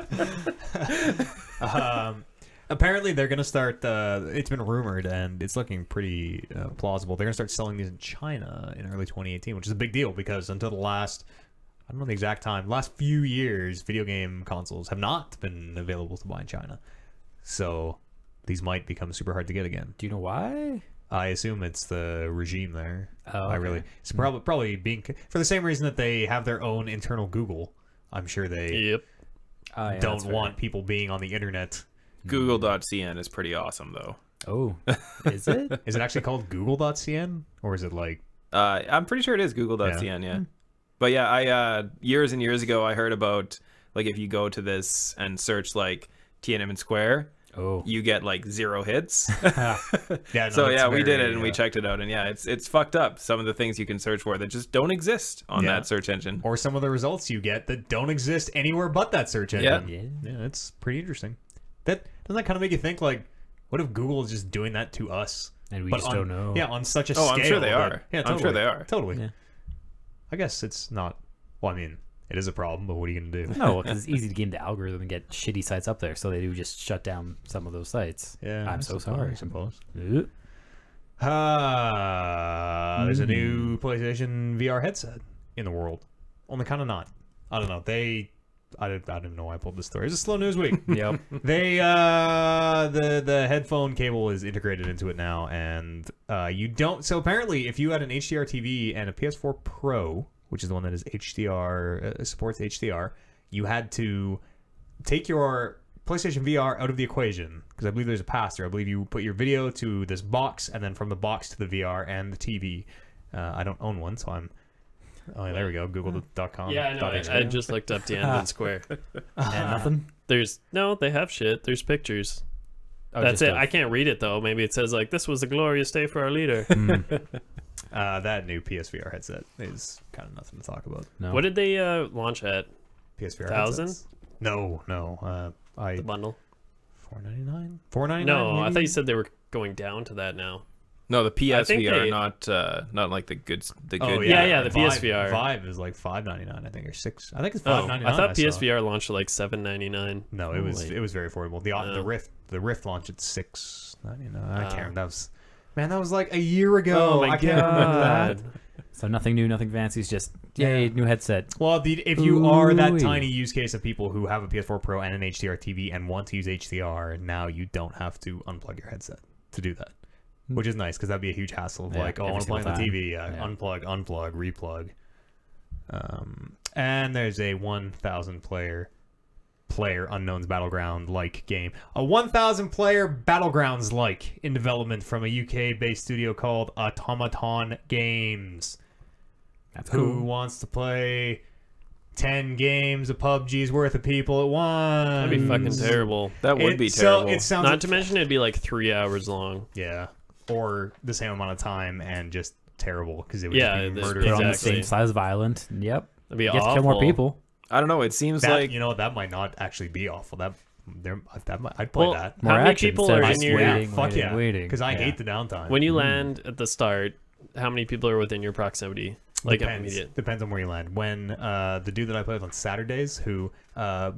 Apparently, they're going to start. It's been rumored, and it's looking pretty plausible. They're going to start selling these in China in early 2018, which is a big deal because until the last, I don't know the exact time, last few years, video game consoles have not been available to buy in China. So these might become super hard to get again. Do you know why? I assume it's the regime there. Oh, I okay. really. It's probably being for the same reason that they have their own internal Google. I'm sure they Yep. Oh, yeah, don't that's fair. want people being on the internet. Google.cn is pretty awesome though. Oh, is it? Is it actually called Google.cn or is it like? I'm pretty sure it is Google.cn, yeah. But yeah, I years and years ago I heard about like if you go to this and search like Tiananmen Square, Oh, you get like 0 hits. Yeah. No, So it's yeah, we did very, it and we checked it out, and yeah, it's fucked up. Some of the things you can search for that just don't exist on Yeah. that search engine. or some of the results you get that don't exist anywhere but that search engine. yeah. Yeah, it's pretty interesting. That doesn't that kind of make you think like, what if Google is just doing that to us? And we But just on- don't know. Yeah, on such a Oh, scale. I'm sure they that- are. Yeah, I'm totally. sure they are. Totally. Yeah. I guess it's not. Well, I mean, it is a problem, but what are you gonna do? No, because it's easy to game the algorithm and get shitty sites up there, so they do just shut down some of those sites. Yeah, I'm so sorry. I suppose. Ooh. There's a new PlayStation VR headset in the world. Only kind of not. I don't know. I don't even know why I pulled this story. It's a slow news week. Yep. They the headphone cable is integrated into it now, and you don't. So apparently, if you had an HDR TV and a PS4 Pro, which is the one that is HDR supports HDR, you had to take your PlayStation VR out of the equation because I believe there's a pass-through. I believe you put your video to this box, and then from the box to the VR and the TV. I don't own one, so I'm. Oh, yeah, there we go. Google.com. Yeah, I know. I just looked up Tiananmen Square. And nothing. They have shit. There's pictures. Oh, That's just it. I can't read it though. Maybe it says like, "This was a glorious day for our leader." That new PSVR headset is kind of nothing to talk about. No. What did they launch at? PSVR 1,000? headsets? No. The bundle? $499. $499. No, I maybe? thought you said they were going down to that now. No, the I think PSVR, they- not like the good. Oh Yeah, the Vive, PSVR. Vive is like $599, I think, or $6. I think it's Oh, $599. I thought saw. PSVR launched at like $799. No, it was very affordable. The Oh. Rift launched at $699. I can't Oh. remember. That was like a year ago. I can't remember that. So nothing new, nothing fancy. It's just yay, new headset. Well, if you are that Ooh-wee. tiny use case of people who have a PS4 Pro and an HDR TV and want to use HDR, now you don't have to unplug your headset to do that, which is nice because that'd be a huge hassle of Yeah, like, oh, I every want to play on the single TV, time. unplug, replug. And there's a 1,000 player player Unknown's Battleground like game. A 1,000 player Battlegrounds like in development from a UK based studio called Automaton Games. That's Who cool. wants to play 10 games of PUBG's worth of people at once? That'd be fucking terrible. That would be terrible. It sounds Not to mention it'd be like 3 hours long. yeah, or the same amount of time and just terrible because it would Yeah, just be this- murder. Put on the Exactly. same size of island. Yep. That'd be You get awful. to kill more people. I don't know. It seems That, like you know, that might not actually be awful. I'd play Well, that. More how many action people instead are of in just your? waiting, Fuck waiting, yeah, waiting. because I Yeah. hate the downtime. When you land at the start, how many people are within your proximity? Like immediate. Depends on where you land. When the dude that I played with on Saturdays, who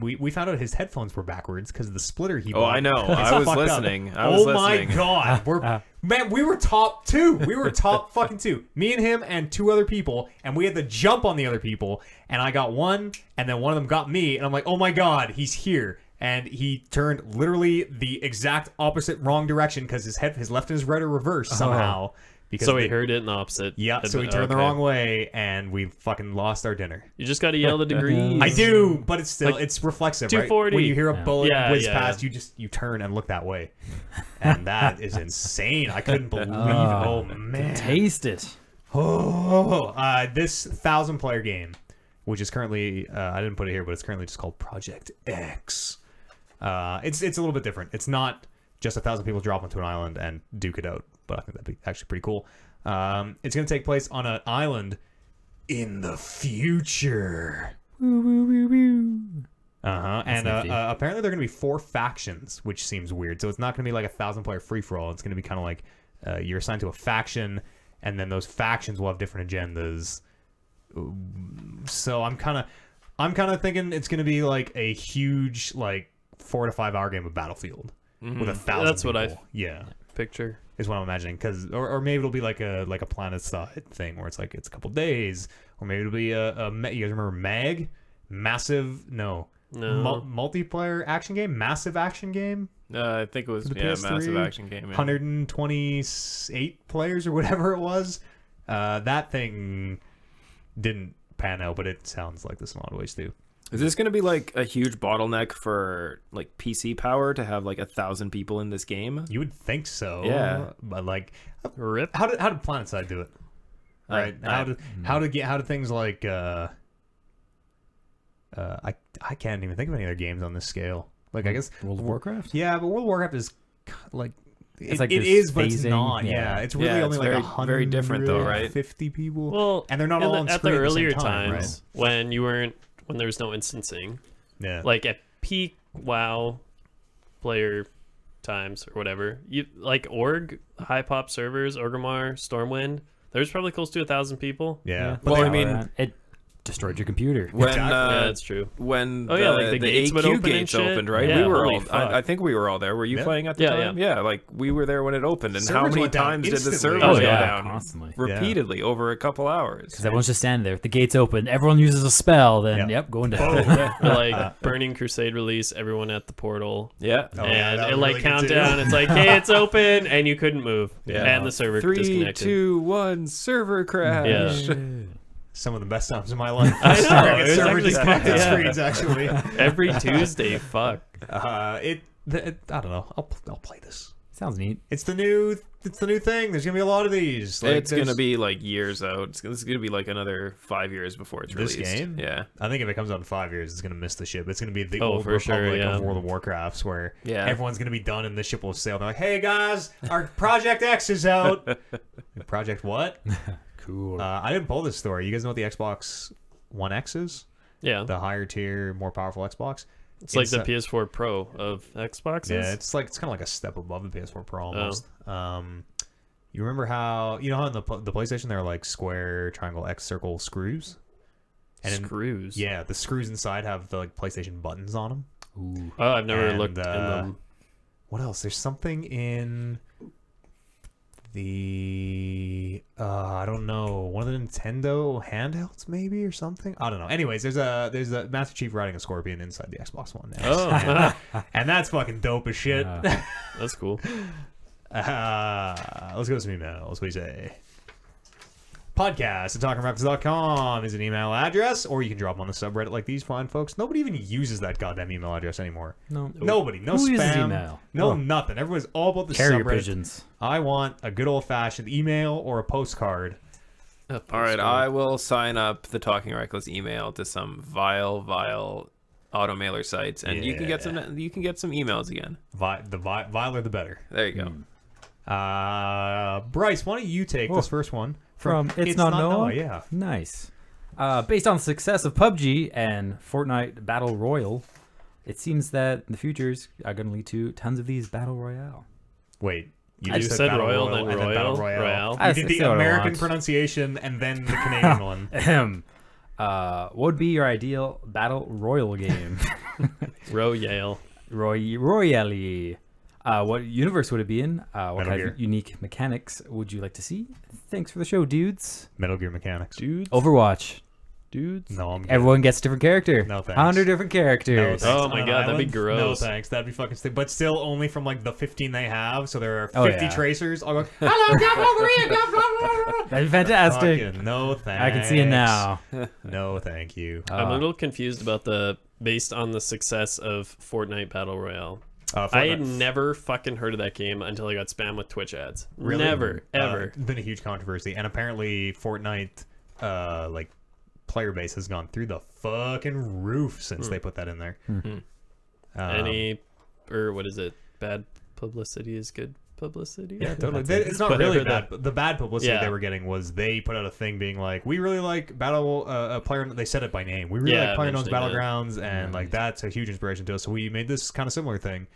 we found out his headphones were backwards because of the splitter he Oh, bought. I know. It's I was fucked up. listening. I was listening. My god, man, we were top 2. We were top fucking 2. Me and him and 2 other people, and we had to jump on the other people. And I got one, and then one of them got me, and I'm like, oh my god, he's here. And he turned literally the exact opposite wrong direction because his left and his right are reversed somehow. Because So he they- heard it in the opposite. Yeah, so he turned the wrong way, and we fucking lost our dinner. You just got to yell the degrees. I do, but it's still Like, it's reflexive, right? 240. When you hear a Yeah. bullet Yeah, whiz yeah. past, you turn and look that way, and that is insane. I couldn't believe. Oh man, Taste it. this 1,000-player game, which is currently I didn't put it here, but it's currently just called Project X. It's a little bit different. It's not just 1,000 people drop onto an island and duke it out, but I think that'd be actually pretty cool. It's going to take place on an island in the future. And nifty. apparently there are going to be 4 factions, which seems weird. So it's not going to be like a 1,000-player free-for-all. It's going to be kind of like you're assigned to a faction, and then those factions will have different agendas. So I'm kind of thinking it's going to be like a huge like 4 to 5 hour game of Battlefield with 1,000. That's what people. Yeah. Picture. Is what I'm imagining, because or maybe it'll be like a planet side thing where it's like it's a couple days, or maybe it'll be you guys remember Massive multiplayer action game, massive action game, I think it was the massive PS3, action game. Yeah. 128 players or whatever it was. That thing didn't pan out, but it sounds like this in a lot of ways too. Is this going to be like a huge bottleneck for like PC power to have like 1,000 people in this game? You would think so, Yeah. but like, Rip. how did PlanetSide do it? Right? How did things like I can't even think of any other games on this scale. Like I guess World of Warcraft? Yeah, but World of Warcraft is like It's like it this is, but it's phasing, not. yeah. Yeah, it's really Yeah, only it's like very- 100, very different though, right? 50 people. Well, and they're not all on at screen the at the same earlier time, times when there was no instancing, yeah. like at peak WoW player times or whatever, you like high pop servers, Orgrimmar, Stormwind. There's probably close to 1,000 people. yeah. Well, They I are, mean- it destroyed your computer. When Exactly. Yeah, that's true. when Oh, yeah, like the gates would AQ open and gates shit. opened, right? Yeah, we were holy all. fuck. I think we were all there. Were you Yeah. playing at the Yeah, time? Yeah, like we were there when it opened. And how Servers many went down times did the instantly. servers Oh, go yeah. down Constantly. repeatedly over a couple hours? Because everyone's just standing there. If the gates open, everyone uses a spell, then Yeah. yep, going down. Or like Burning Crusade release, everyone at the portal. Yeah. Oh, yeah, And that it was like really good, countdown. too. It's like, hey, it's open, and you couldn't move, Yeah. and the server 3, disconnected. 2, 1, server crash. Yeah. Some of the best times in my life. I know, Staring at it was server actually disconnected fun, yeah. screens, actually. Every Tuesday, fuck. I don't know. I'll play this. Sounds neat. It's the new thing. There's gonna be a lot of these. Like, It's gonna there's- be like years out. It's gonna be like another 5 years before it's This released. game? Yeah. I think if it comes out in 5 years, it's gonna miss the ship. It's gonna be the Oh, old for Republic sure, yeah. of World of Warcrafts, where Yeah. everyone's gonna be done and the ship will sail. They're like, "Hey guys, our Project X is out." Project what? Cool. I didn't pull this story. You guys know what the Xbox One X is? Yeah, The higher tier, more powerful Xbox. it's like the inside- PS4 Pro of Xboxes. Yeah, it's kind of like a step above the PS4 Pro almost. You remember how how in the PlayStation there are like square, triangle, X, circle screws? And Screws. yeah, the screws inside have the like PlayStation buttons on them. Ooh. Oh, I've never And, looked in them. What else? There's something in the I don't know, one of the Nintendo handhelds maybe or something. I don't know. Anyways, there's a Master Chief riding a scorpion inside the Xbox One now. Oh, And that's fucking dope as shit. that's cool. Let's go to some emails. What do you say? Podcast at talkingraptors.com is an email address, or you can drop them on the subreddit like these fine folks. Nobody even uses that goddamn email address anymore. No. Nobody. No Who spam. uses email? No Oh. nothing. Everyone's all about the Carrier subreddit. pigeons. I want a good old-fashioned email or a postcard. All right, I will sign up the Talking Reckless email to some vile auto mailer sites, and you can get some emails again. The viler the better. There you go. Bryce, why don't you take this first one From It's Not Noah? Yeah. Nice. Based on the success of PUBG and Fortnite Battle Royale, it seems that the futures are going to lead to tons of these Battle Royale. Wait. You I just said Battle Royal, Royale then and then Battle Royale. Royale. I You did the say what I American want. pronunciation and then the Canadian one. Ahem. What would be your ideal Battle Royale game? Royale. Royale. What universe would it be in? What Metal kind Gear. of unique mechanics would you like to see? Thanks for the show, dudes. Metal Gear Mechanics. Dudes. Overwatch. Dudes. No, I'm good. Everyone gets a different character. No, thanks. 100 different characters. No, thanks. Oh my On God, an that'd be island? gross. No thanks, that'd be fucking stupid. But still, only from like the 15 they have. So there are 50 Oh, yeah. tracers. I'll go. Hello, Gabriel. That'd be fantastic. Fucking no thanks. I can see it now. No, thank you. I'm a little confused about based on the success of Fortnite Battle Royale. I had Fortnite. never fucking heard of that game until I got spammed with Twitch ads. Really? Never, ever. It's been a huge controversy, and apparently Fortnite, like player base has gone through the fucking roof since they put that in there. What is it? Bad publicity is good publicity. Yeah, totally. That's it. It's not Whatever really bad. The bad publicity Yeah. they were getting was they put out a thing being like, we really like Battle Player. They said it by name. We really Yeah, like PlayerUnknown's mentioning that. Battlegrounds, and like that's a huge inspiration to us. So we made this kind of similar thing,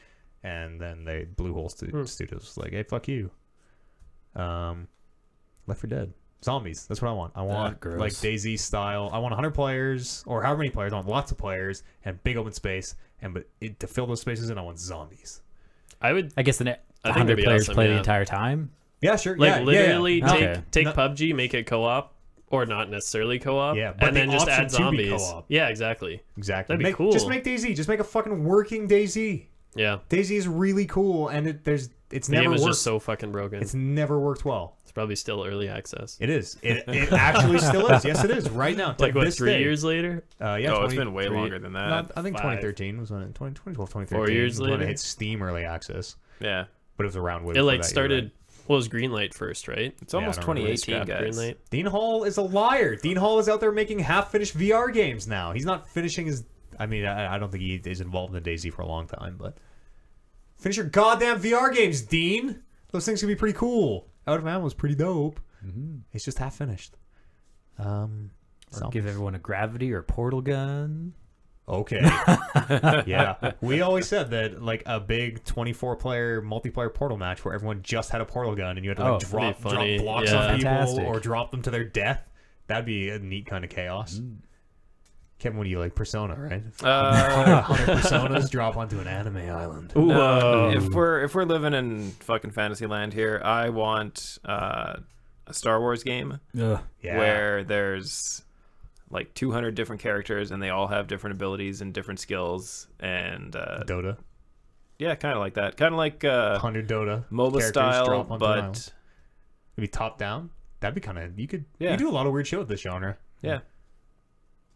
and then they Blue Hole Studios was like, hey, fuck you. Left 4 Dead. Zombies. That's what I want. I want gross. like DayZ style. I want 100 players or however many players. I want lots of players and big open space. To fill those spaces in, I want zombies. I would I guess the I think 100 that'd be players awesome, play the yeah. entire time. Yeah, sure. like yeah, literally yeah, yeah. take No. PUBG, make it co-op, or not necessarily co-op. Yeah, but and the then just option add to be zombies. co-op. Yeah, exactly. Exactly. That'd be cool. Just make DayZ. Just make a fucking working DayZ. Yeah, DayZ is really cool, and it's the never game is worked. just so fucking broken. It's never worked well. It's probably still early access. It is. It actually still is. Yes, it is. Right now. To Like what? this 3 day. years later? Yeah. Oh, it's 20 been way 3 longer than that. no, I think 5. 2013 was when it. 2012, 2013. 4 years was when later? it hit Steam early access, Yeah, but it was around way It before like that, you're started. right. Well, it was Greenlight first, right? it's almost I don't remember. 2018, Scrap guys. Greenlight. Dean Hall is a liar. Dean Hall is out there making half-finished VR games now. He's not finishing his. I mean, I don't think he is involved in the DayZ for a long time, but finish your goddamn VR games, Dean. Those things can be pretty cool. Out of Ammo was pretty dope. It's just half finished. Or give everyone a gravity or portal gun. Okay. Yeah. We always said that like a big 24-player multiplayer portal match where everyone just had a portal gun and you had to like that'd drop be funny. blocks Yeah. on people Fantastic. or drop them to their death. That'd be a neat kind of chaos. Kevin, what do you like? Persona, right? 100 personas drop onto an anime island. Whoa. If we're living in fucking fantasy land here, I want a Star Wars game Ugh. Yeah. where there's like 200 different characters and they all have different abilities and different skills and Dota. yeah, kind of like that, kind of like 100 Dota. MOBA characters style, drop onto an island. but Maybe top down. That'd be kind of you could Yeah. you do a lot of weird shit with this genre. yeah.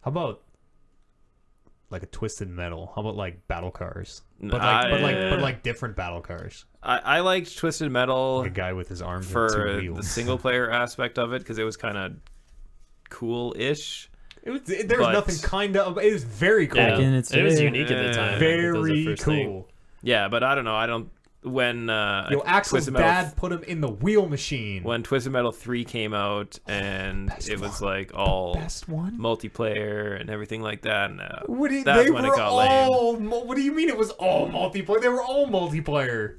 How about like a Twisted Metal? How about like battle cars? N- But I- like different battle cars. I liked Twisted Metal Like a guy with his arms and for 2 the wheels. single player aspect of it because it was kind of cool-ish. There was but- nothing kind of. It was very cool. Yeah. Back in its It was day. unique at the time. I think that was the Very first cool. thing. Yeah, but I don't know. I don't when Yo, Axel's Twisted Metal dad put him in the wheel machine. when Twisted Metal 3 came out and Best it was one. like all Best one. multiplayer and everything like that. And, What do you, that's they when it were got lame. all. What do you mean it was all multiplayer? They were all multiplayer.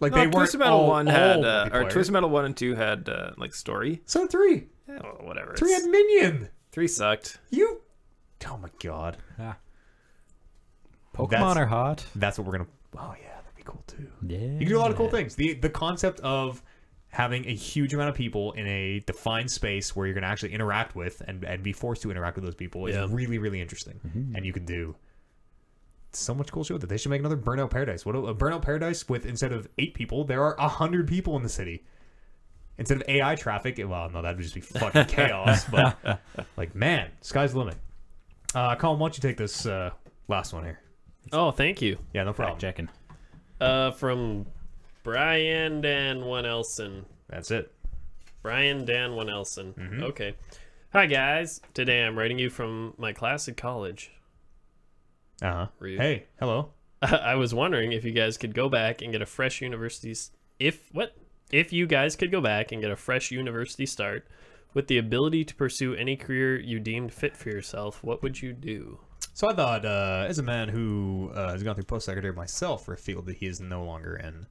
Like No, they weren't Twisted Metal all, 1 had all or multiplayer. Twisted Metal 1 and 2 had like story. So 3. Yeah, well, whatever. 3 had Minion. 3 sucked. You. Oh my god. Pokemon That's- are hot. That's what we're gonna. Oh yeah, that'd be cool too. Yeah. You can do a lot of cool things. The concept of having a huge amount of people in a defined space where you're going to actually interact with and be forced to interact with those people is really, really interesting. And you can do so much cool shit with it. They should make another Burnout Paradise. What a Burnout Paradise with, instead of 8 people, there are 100 people in the city. Instead of AI traffic, well, no, that would just be fucking chaos. But like, man, sky's the limit. Colin, why don't you take this last one here? Oh, thank you. Yeah, no problem. Checking. From Brian Dan One Elson. That's it. Brian Dan One Elson. Mhm. Okay. Hi guys. Today I'm writing you from my class at college. Rude. Hey, hello. I was wondering if you guys could go back and get a fresh if you guys could go back and get a fresh university start with the ability to pursue any career you deemed fit for yourself, what would you do? So I thought, as a man who has gone through post-secondary myself for a field that he is no longer in,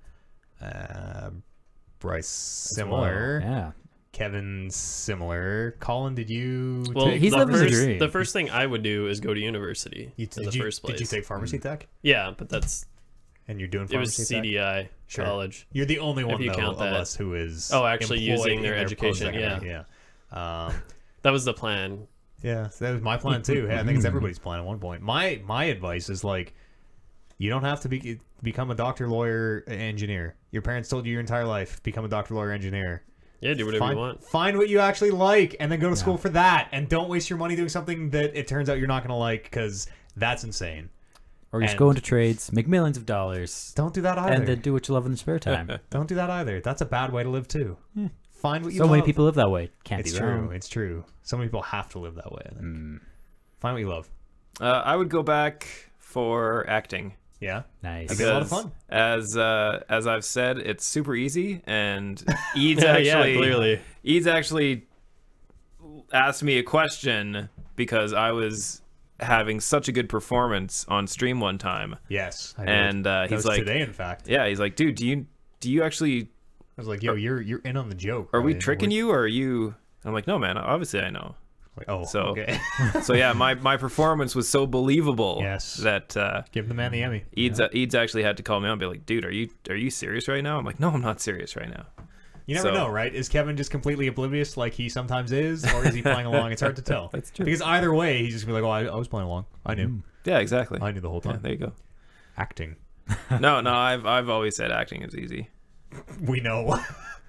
Bryce similar, Yeah. Kevin similar. Colin, did you? Well, take he's living his dream. the first thing I would do is go to university in the first place. Did you take pharmacy tech? Yeah, but And you're doing it was pharmacy tech? CDI Sure. college. You're the only one you though, count of that. us who is Actually using employed their in education, post-secondary. Yeah. That was the plan. Yeah, so that was my plan too. Hey, I think it's everybody's plan at one point. My advice is like, you don't have to become a doctor, lawyer, engineer. Your parents told you your entire life, become a doctor, lawyer, engineer. Yeah, do whatever you want. Find what you actually like, and then go to school for that. And don't waste your money doing something that it turns out you're not going to like, because that's insane. Or just And- go into trades, make millions of dollars, Don't do that either. and then do what you love in your spare time. Don't do that either. That's a bad way to live too. Find what you So love. many people live that way. Can't It's be true. wrong. It's true. So many people have to live that way. I think. Find what you love. I would go back for acting. Yeah. Nice. It'd be a lot of Because fun. as I've said, it's super easy, and Eads Yeah, actually clearly. Eads actually asked me a question because I was having such a good performance on stream one time, Yes. I did. and That he's was like, today, in fact. yeah, he's like, dude, do you actually, I was like, yo, you're in on the joke. are we right? tricking you, or are you? I'm like, no, man, obviously I know. Like, oh, So- okay. So yeah, my performance was so believable Yes. that Give the man the Emmy. Eads actually had to call me out and be like, dude, are you serious right now? I'm like, no, I'm not serious right now. You never So- know, right? Is Kevin just completely oblivious like he sometimes is, or is he playing along? It's hard to tell. That's true. Because either way, he's just gonna be like, oh, I was playing along. I knew. Yeah, exactly. I knew the whole Yeah, time. there you go. Acting. No, I've always said acting is easy. We know.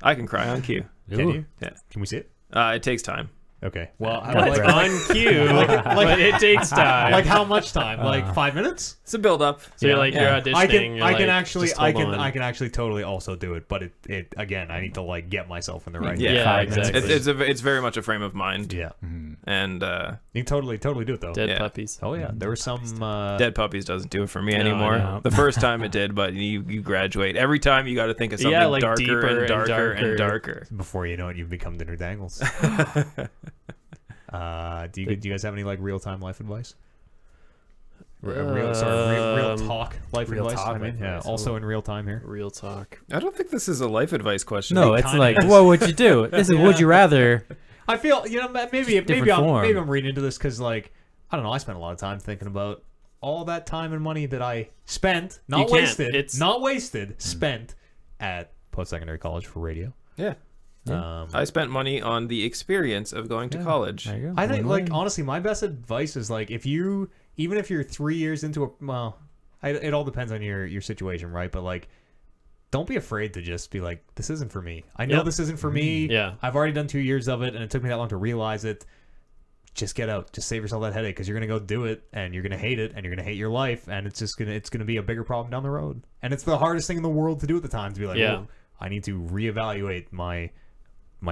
I can cry on cue. Can Ooh. you? Yeah. Can we see it? It takes time. Okay. Well, Got it. On cue, but it takes time. like how much time? Like 5 minutes? It's a build up. so you're like, Yeah. you're auditioning. I can you're I can like, actually just I hold can on. I can actually totally also do it, but it again I need to like get myself in the right. Yeah, Yeah, 5 minutes. exactly. It's very much a frame of mind. Yeah. And You can totally do it though. Dead Yeah. puppies. Oh yeah, there were some. Dead Puppies doesn't do it for me No, I anymore. know. The first time it did, but you graduate. Every time you got to think of something Yeah, like darker deeper and and darker and darker. darker. Before you know it, you've become Dinner Dangles. Do you guys have any like real time life advice? Real talk life Real advice. talk I mean, life yeah. advice. Also in real time here. Real talk. I don't think this is a life advice question. No, It it's kinda like, is. what would you do? This is would you rather? I feel maybe form. I'm reading into this because like I don't know. I spent a lot of time thinking about all that time and money that I spent, You not can't. wasted, It's- not wasted, spent at post secondary college for radio. Yeah. Um, I spent money on the experience of going to college. There you go. I think, like, Win-win. honestly, my best advice is, like, even if you're 3 years into a, well, it all depends on your situation, right? But, like, don't be afraid to just be like, this isn't for me. I know Yep. this isn't for me. Yeah. I've already done 2 years of it, and it took me that long to realize it. Just get out. Just save yourself that headache, because you're going to go do it, and you're going to hate it, and you're going to hate your life, and it's going to be a bigger problem down the road. And it's the hardest thing in the world to do at the time, to be like, Yeah. "Whoa, I need to reevaluate my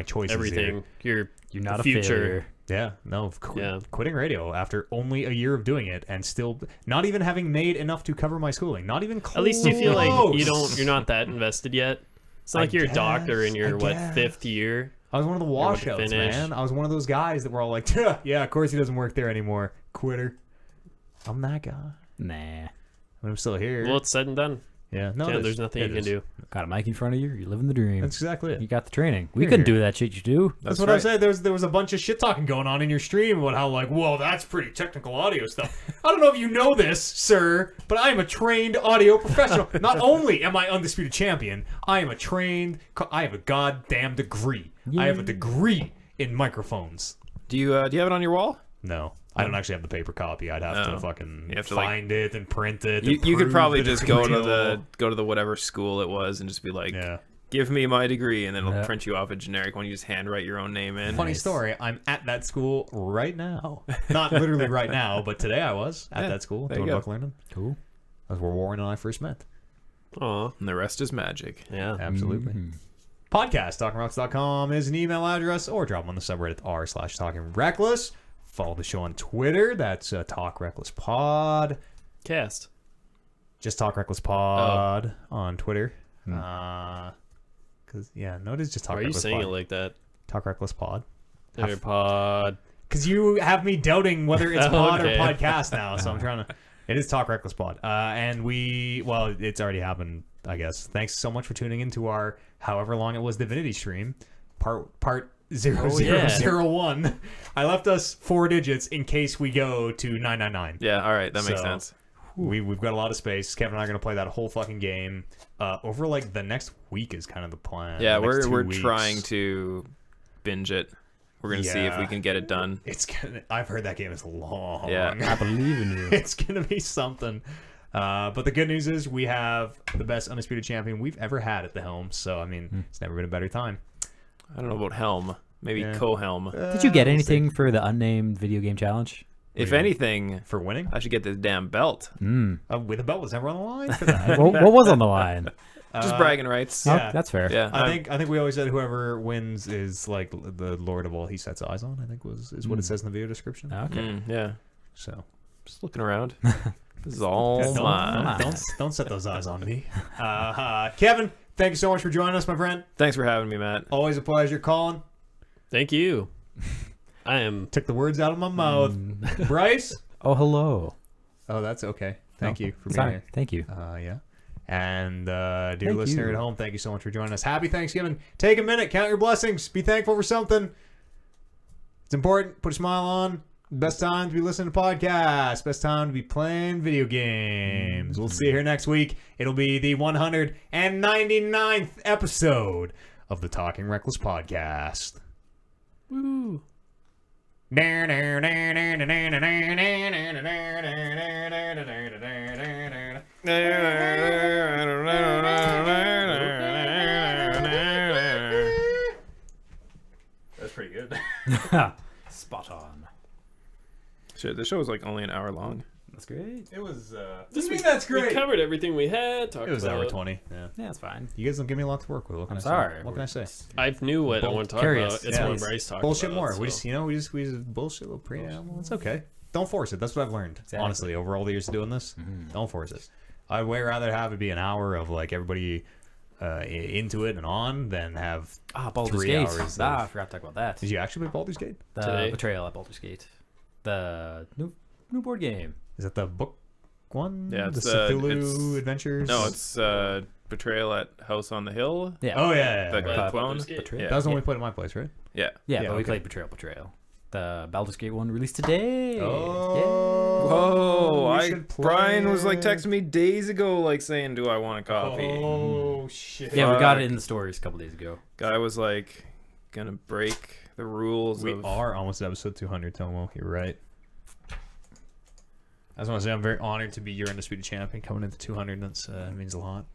choices here." Everything. You're not a future. failure. Yeah, no, Yeah. quitting radio after only a year of doing it and still not even having made enough to cover my schooling. Not even close. At least you feel like you're not that invested yet. It's not I like you're a doctor in your guess. 5th year. I was one of the about to washouts, finish. man. I was one of those guys that were all like, yeah, of course he doesn't work there anymore. Quitter. I'm that guy. Nah. I'm still here. Well, it's said and done. yeah, no, Yeah, it there's is. nothing It you can is. do. Got a mic in front of you. You're living the dream. That's exactly it. You got the training. We Here, couldn't here. do that shit you do. That's what I said. There was a bunch of shit talking going on in your stream about how like, whoa, that's pretty technical audio stuff. I don't know if you know this, sir, but I am a trained audio professional. Not only am I undisputed champion, I am I have a goddamn degree. I have a degree in microphones. Do you have it on your wall? No, I don't actually have the paper copy. I'd have to Oh. fucking You have to, like- find it and print it. You and could prove probably that it's just go to real. the whatever school it was and just be like, Yeah. Give me my degree, and then it'll print you off a generic one. You just handwrite your own name in. Funny story. I'm at that school right now. Not literally right now, but today I was at that school doing book learning. Cool. That's where Warren and I first met. Aw. And the rest is magic. Yeah. Absolutely. Podcast, talkingrocks.com is an email address, or drop them on the subreddit r/talkingreckless. Follow the show on Twitter. That's Talk Reckless Pod. Cast. Just Talk Reckless Pod on Twitter. Because no, it is just Talk Why are you Reckless saying Pod. it like that? Talk Reckless Pod. Hey, pod. Because you have me doubting whether it's pod Okay. or podcast now, so I'm trying to. It is Talk Reckless Pod, and it's already happened, I guess. Thanks so much for tuning into our however long it was Divinity stream, part 0001. I left us 4 digits in case we go to 999. Yeah, all right, that makes So, sense. We've got a lot of space. Kevin and I are gonna play that whole fucking game over like the next week is kind of the plan. Yeah, The next 2 we're weeks. trying to binge it. We're gonna see if we can get it done. I've heard that game is long. Yeah. I believe in you. It's gonna be something. But the good news is we have the best undisputed champion we've ever had at the helm. So I mean, it's never been a better time. I don't know about helm. Maybe co-helm. Did you get anything for the unnamed video game challenge? If anything, For winning, I should get this damn belt. with a belt was never on the line for that. What was on the line? Just bragging rights. yeah. Oh, that's fair. Yeah, I think we always said whoever wins is like the Lord of all he sets eyes on. I think is what it says in the video description. Okay. yeah. So Just looking around. This is all mine. don't set those eyes on me. Kevin, thank you so much for joining us, my friend. Thanks for having me, Matt. Always a pleasure. Colin, Thank you. I am. took the words out of my mouth. Bryce. Oh, hello. Oh, that's okay. Thank you for being Sorry. here. Thank you. Yeah. And dear Thank listener you. at home, thank you so much for joining us. Happy Thanksgiving. Take a minute, count your blessings. Be thankful for something. It's important. Put a smile on. Best time to be listening to podcasts. Best time to be playing video games. We'll see you here next week. It'll be the 199th episode of the Talking Reckless podcast. Woo. That's pretty good. Spot on. Shit, this show is like only an hour long. That's great. It was. This mean that's We great? covered everything we had. Talked It was about. hour 20. Yeah. Yeah, that's fine. You guys don't give me a lot to work with. What can I'm I sorry. Say? What can I say? I knew what I want to talk Curious. about. It's Yeah. when Bryce talked Bullshit about more. it, We so. just bullshit a little preamble. It's okay. Don't force it. That's what I've learned. Exactly. Honestly, over all the years of doing this, don't force it. I'd way rather have it be an hour of like everybody into it and on than have. Baldur's 3 Gate. hours I forgot to talk about that. Did you actually play Baldur's Gate? The Today? Betrayal at Baldur's Gate. The new board game. Is that the book one? Yeah, the it's, Cthulhu it's- Adventures. No, it's Betrayal at House on the Hill. Yeah. Oh yeah, The right. clone. Baldur's Gate. Betrayal. Yeah. That was the one we played at my place, right? Yeah. Yeah, Yeah, but we okay. played Betrayal. The Baldur's Gate one released today. Whoa! we should Brian was like play. texting me days ago, like saying, "Do I want a copy?" Oh shit! Yeah, we got it Fuck. in the stores a couple days ago. Guy was like, "Gonna break the rules." We of... are almost at episode 200, Tomo. You're right. I just want to say I'm very honored to be your undisputed champion coming into 200. That's means a lot.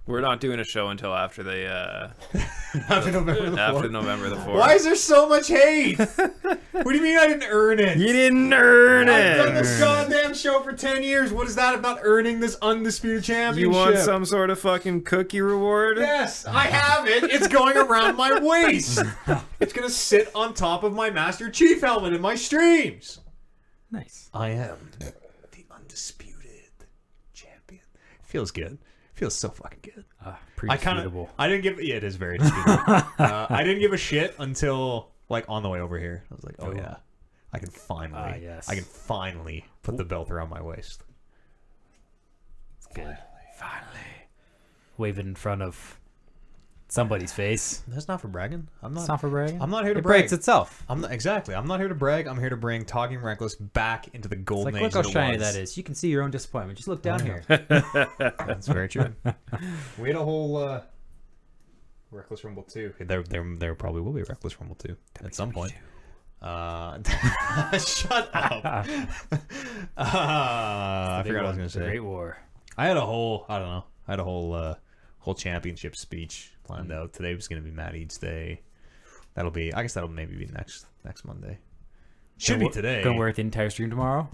We're not doing a show until after they After November the 4th. after November the 4th. Why is there so much hate? What do you mean I didn't earn it? You didn't earn I've done it. this goddamn show for 10 years. What is that if not earning this undisputed championship? You want some sort of fucking cookie reward? Yes, I have it. It's going around my waist. It's going to sit on top of my Master Chief helmet in my streams. Nice. I am the undisputed champion. Feels good. Feels so fucking good. Pretty I kind disputable. of. I didn't give. Yeah, it is very disputable. I didn't give a shit until like on the way over here. I was like, oh Cool. yeah, I can finally. Yes. I can finally put the belt around my waist. It's good. Finally. Wave it in front of somebody's face. That's not for bragging. It's not for bragging. I'm not here to It brag. breaks itself. I'm not exactly. I'm not here to brag. I'm here to bring Talking Reckless back into the It's golden like, age. look how that it shiny was. that is. You can see your own disappointment. Just look down here. That's very true. We had a whole Reckless Rumble 2. There probably will be a Reckless Rumble 2 at some point. Shut up. I forgot what I was gonna The say. Great War. I had a whole. I don't know. I had a whole whole championship speech planned out. Today was going to be Matt Eads Day. That'll be, I guess that'll maybe be next Monday. Should be today. Gonna wear it the entire stream tomorrow.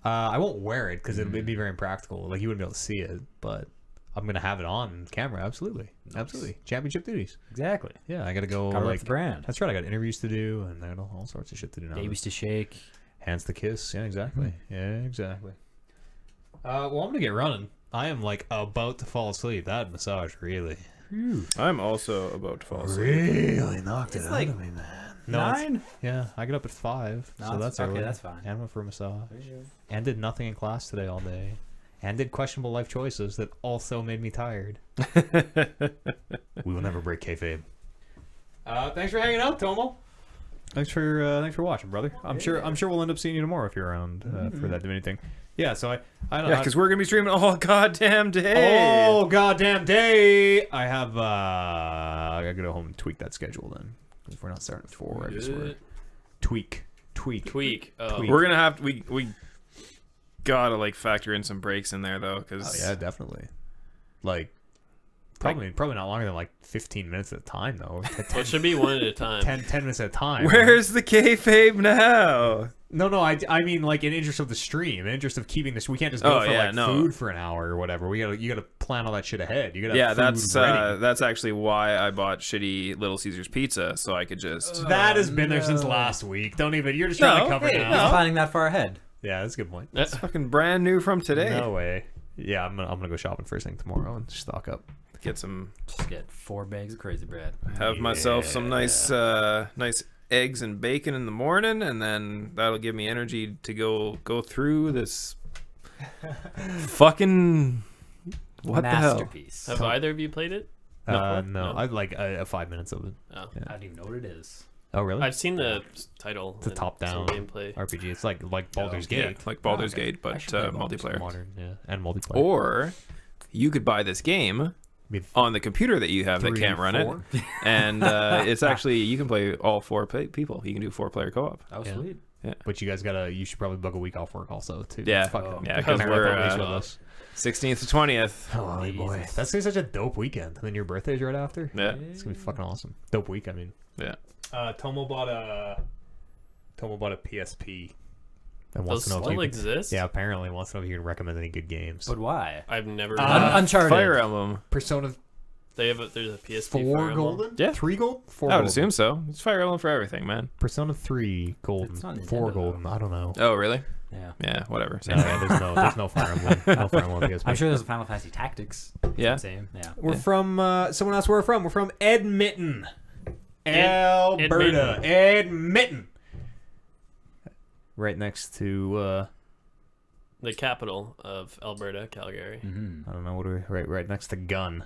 I won't wear it because it'd be very impractical. Like you wouldn't be able to see it, but I'm gonna have it on camera. Absolutely, absolutely. Championship duties. Exactly. Yeah, I gotta go. Gotta rep like the brand. That's right. I got interviews to do and I got all sorts of shit to do now. Babies to shake. Hands to kiss. Yeah, exactly. Yeah, exactly. Well, I'm gonna get running. I am like about to fall asleep. That massage really, I'm also about to fall asleep. really knocked it out like of me, man. No, it's- 9. yeah, I get up at 5, No, so that's okay, early. that's fine. And went for a massage. And did nothing in class today all day. And did questionable life choices that also made me tired. We will never break kayfabe. Thanks for hanging out, Tomo. Thanks for watching, brother. I'm sure we'll end up seeing you tomorrow if you're around for that Divinity thing. Yeah, so I don't Yeah, because we're gonna be streaming all goddamn day. Oh goddamn day! I have I gotta go home and tweak that schedule then. If we're not starting at 4, I guess we're tweak. Oh. We're gonna have we gotta like factor in some breaks in there though, because Oh yeah, definitely. Like probably not longer than like 15 minutes at a time though. Well, it should be one at a time. 10 minutes at a time. where's the kayfabe now? No, I mean like in interest of the stream, in interest of keeping this. We can't just go for like food for an hour or whatever. You gotta plan all that shit ahead. You gotta have food ready. That's actually why I bought shitty Little Caesars pizza, so I could just That has been there since last week. Don't even. You're just trying to cover it He's now. planning that far ahead. Yeah, that's a good point. it's fucking brand new from today. No way. Yeah, I'm gonna go shopping first thing tomorrow and stock up. Get some, Just get 4 bags of crazy bread. have myself some nice eggs and bacon in the morning, and then that'll give me energy to go through this fucking what Masterpiece. Have either of you played it? No. I'd like 5 minutes of it. Oh. I don't even know what it is. Oh really? I've seen the title. It's a and top-down some gameplay. RPG. It's like Baldur's the hell? Gate. Yeah, like Baldur's okay. Gate, but multiplayer. Modern, yeah, and multiplayer. Or you could buy this game With on the computer that you have that 3, can't run 4? it, and it's actually you can play all 4 people. You can do 4-player co-op. Oh, Yeah. sweet. But you should probably book a week off work also too. Yeah. Fucking Yeah, 'cause marathon we're, race with us. 16th to 20th. Holy boy, that's gonna be such a dope weekend. And then your birthday's right after. Yeah, It's gonna be fucking awesome. Dope week, I mean. yeah. Tomo bought a PSP. And Those wants to know if still you exist? Yeah, apparently wants to know if you can recommend any good games. But why? I've never. Uncharted. Fire Emblem. Persona There's a PSP 4 Fire Emblem. golden? Yeah. 3 gold? 4 I would golden. assume so. It's Fire Emblem for everything, man. Persona 3 golden. It's not 4 Nintendo, golden. I don't know. Oh, really? Yeah. Yeah, whatever. No, Same yeah, there's no Fire Emblem. No Fire Emblem PSP. I'm sure there's a Final Fantasy Tactics. Yeah. Same. Yeah. We're from someone else. Where we're from? We're from Edmonton, Alberta. Edmonton. Right next to The capital of Alberta, Calgary. Mm-hmm. I don't know what are right next to Gunn.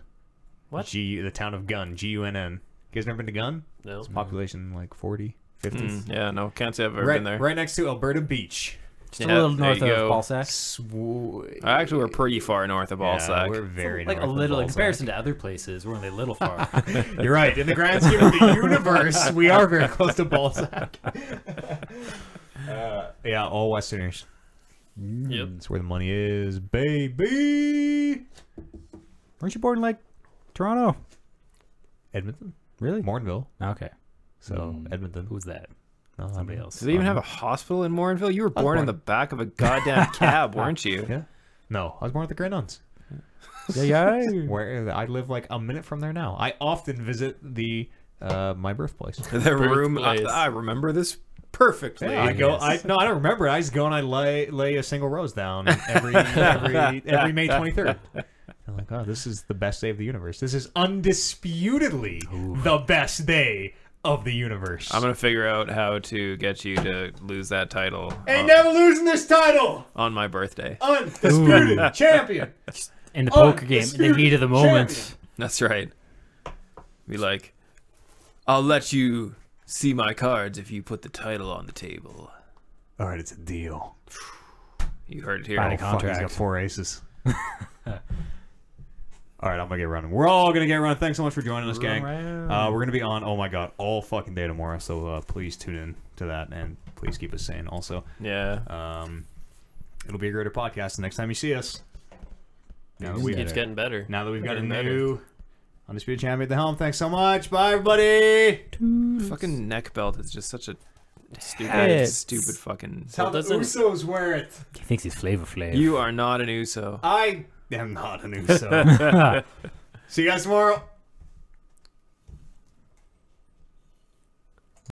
What? The town of Gunn. Gunn. You guys never been to Gunn? No. It's population like 40, 50. Yeah, no, can't say I've ever Right, been there. right next to Alberta Beach. Just Yeah, a little there north you of go. Balsac. Sweet. Actually, we're pretty far north of Balsac. We're very Like a north of little in Balsac. comparison to other places. We're only a little far. You're right. In the grand scheme of the universe, we are very close to Balsac. Yeah, all Westerners. Yep. That's where the money is, baby. Weren't you born in like Toronto? Edmonton, Really? Morinville. Okay. So Edmonton. Who's that? No, Somebody else. Does they even have a hospital in Morinville? You were born in the back of a goddamn cab, weren't you? Yeah. No, I was born at the Grand Nuns, Yeah. where I live like a minute from there now. I often visit the my birthplace. The room. Birthplace. I remember this perfectly. Yeah, I go. I don't remember. I just go and I lay a single rose down every May 23rd. I'm like, oh, this is the best day of the universe. This is undisputedly the best day of the universe. I'm gonna figure out how to get you to lose that title Ain't never losing this title. on my birthday. Undisputed champion. In the poker game, in the heat of the moment. Champion. That's right. Be like, I'll let you see my cards if you put the title on the table. All right, it's a deal. You heard it here. Sign a Oh, fuck, he's contract. got 4 aces. All right, I'm gonna get running. We're all gonna get running. Thanks so much for joining us, gang. We're gonna be on. Oh my god, all fucking day tomorrow. So please tune in to that, and please keep us sane. Also, Yeah. it'll be a greater podcast the next time you see us. Now that we've Keeps getting better. got a Getting better. new Undisputed Champion at the helm. Thanks so much. Bye, everybody. Fucking neck belt is just such a Yes. stupid fucking. That's how the doesn't- Usos wear it. He thinks he's Flavor Flav. You are not an Uso. I am not an Uso. See you guys tomorrow.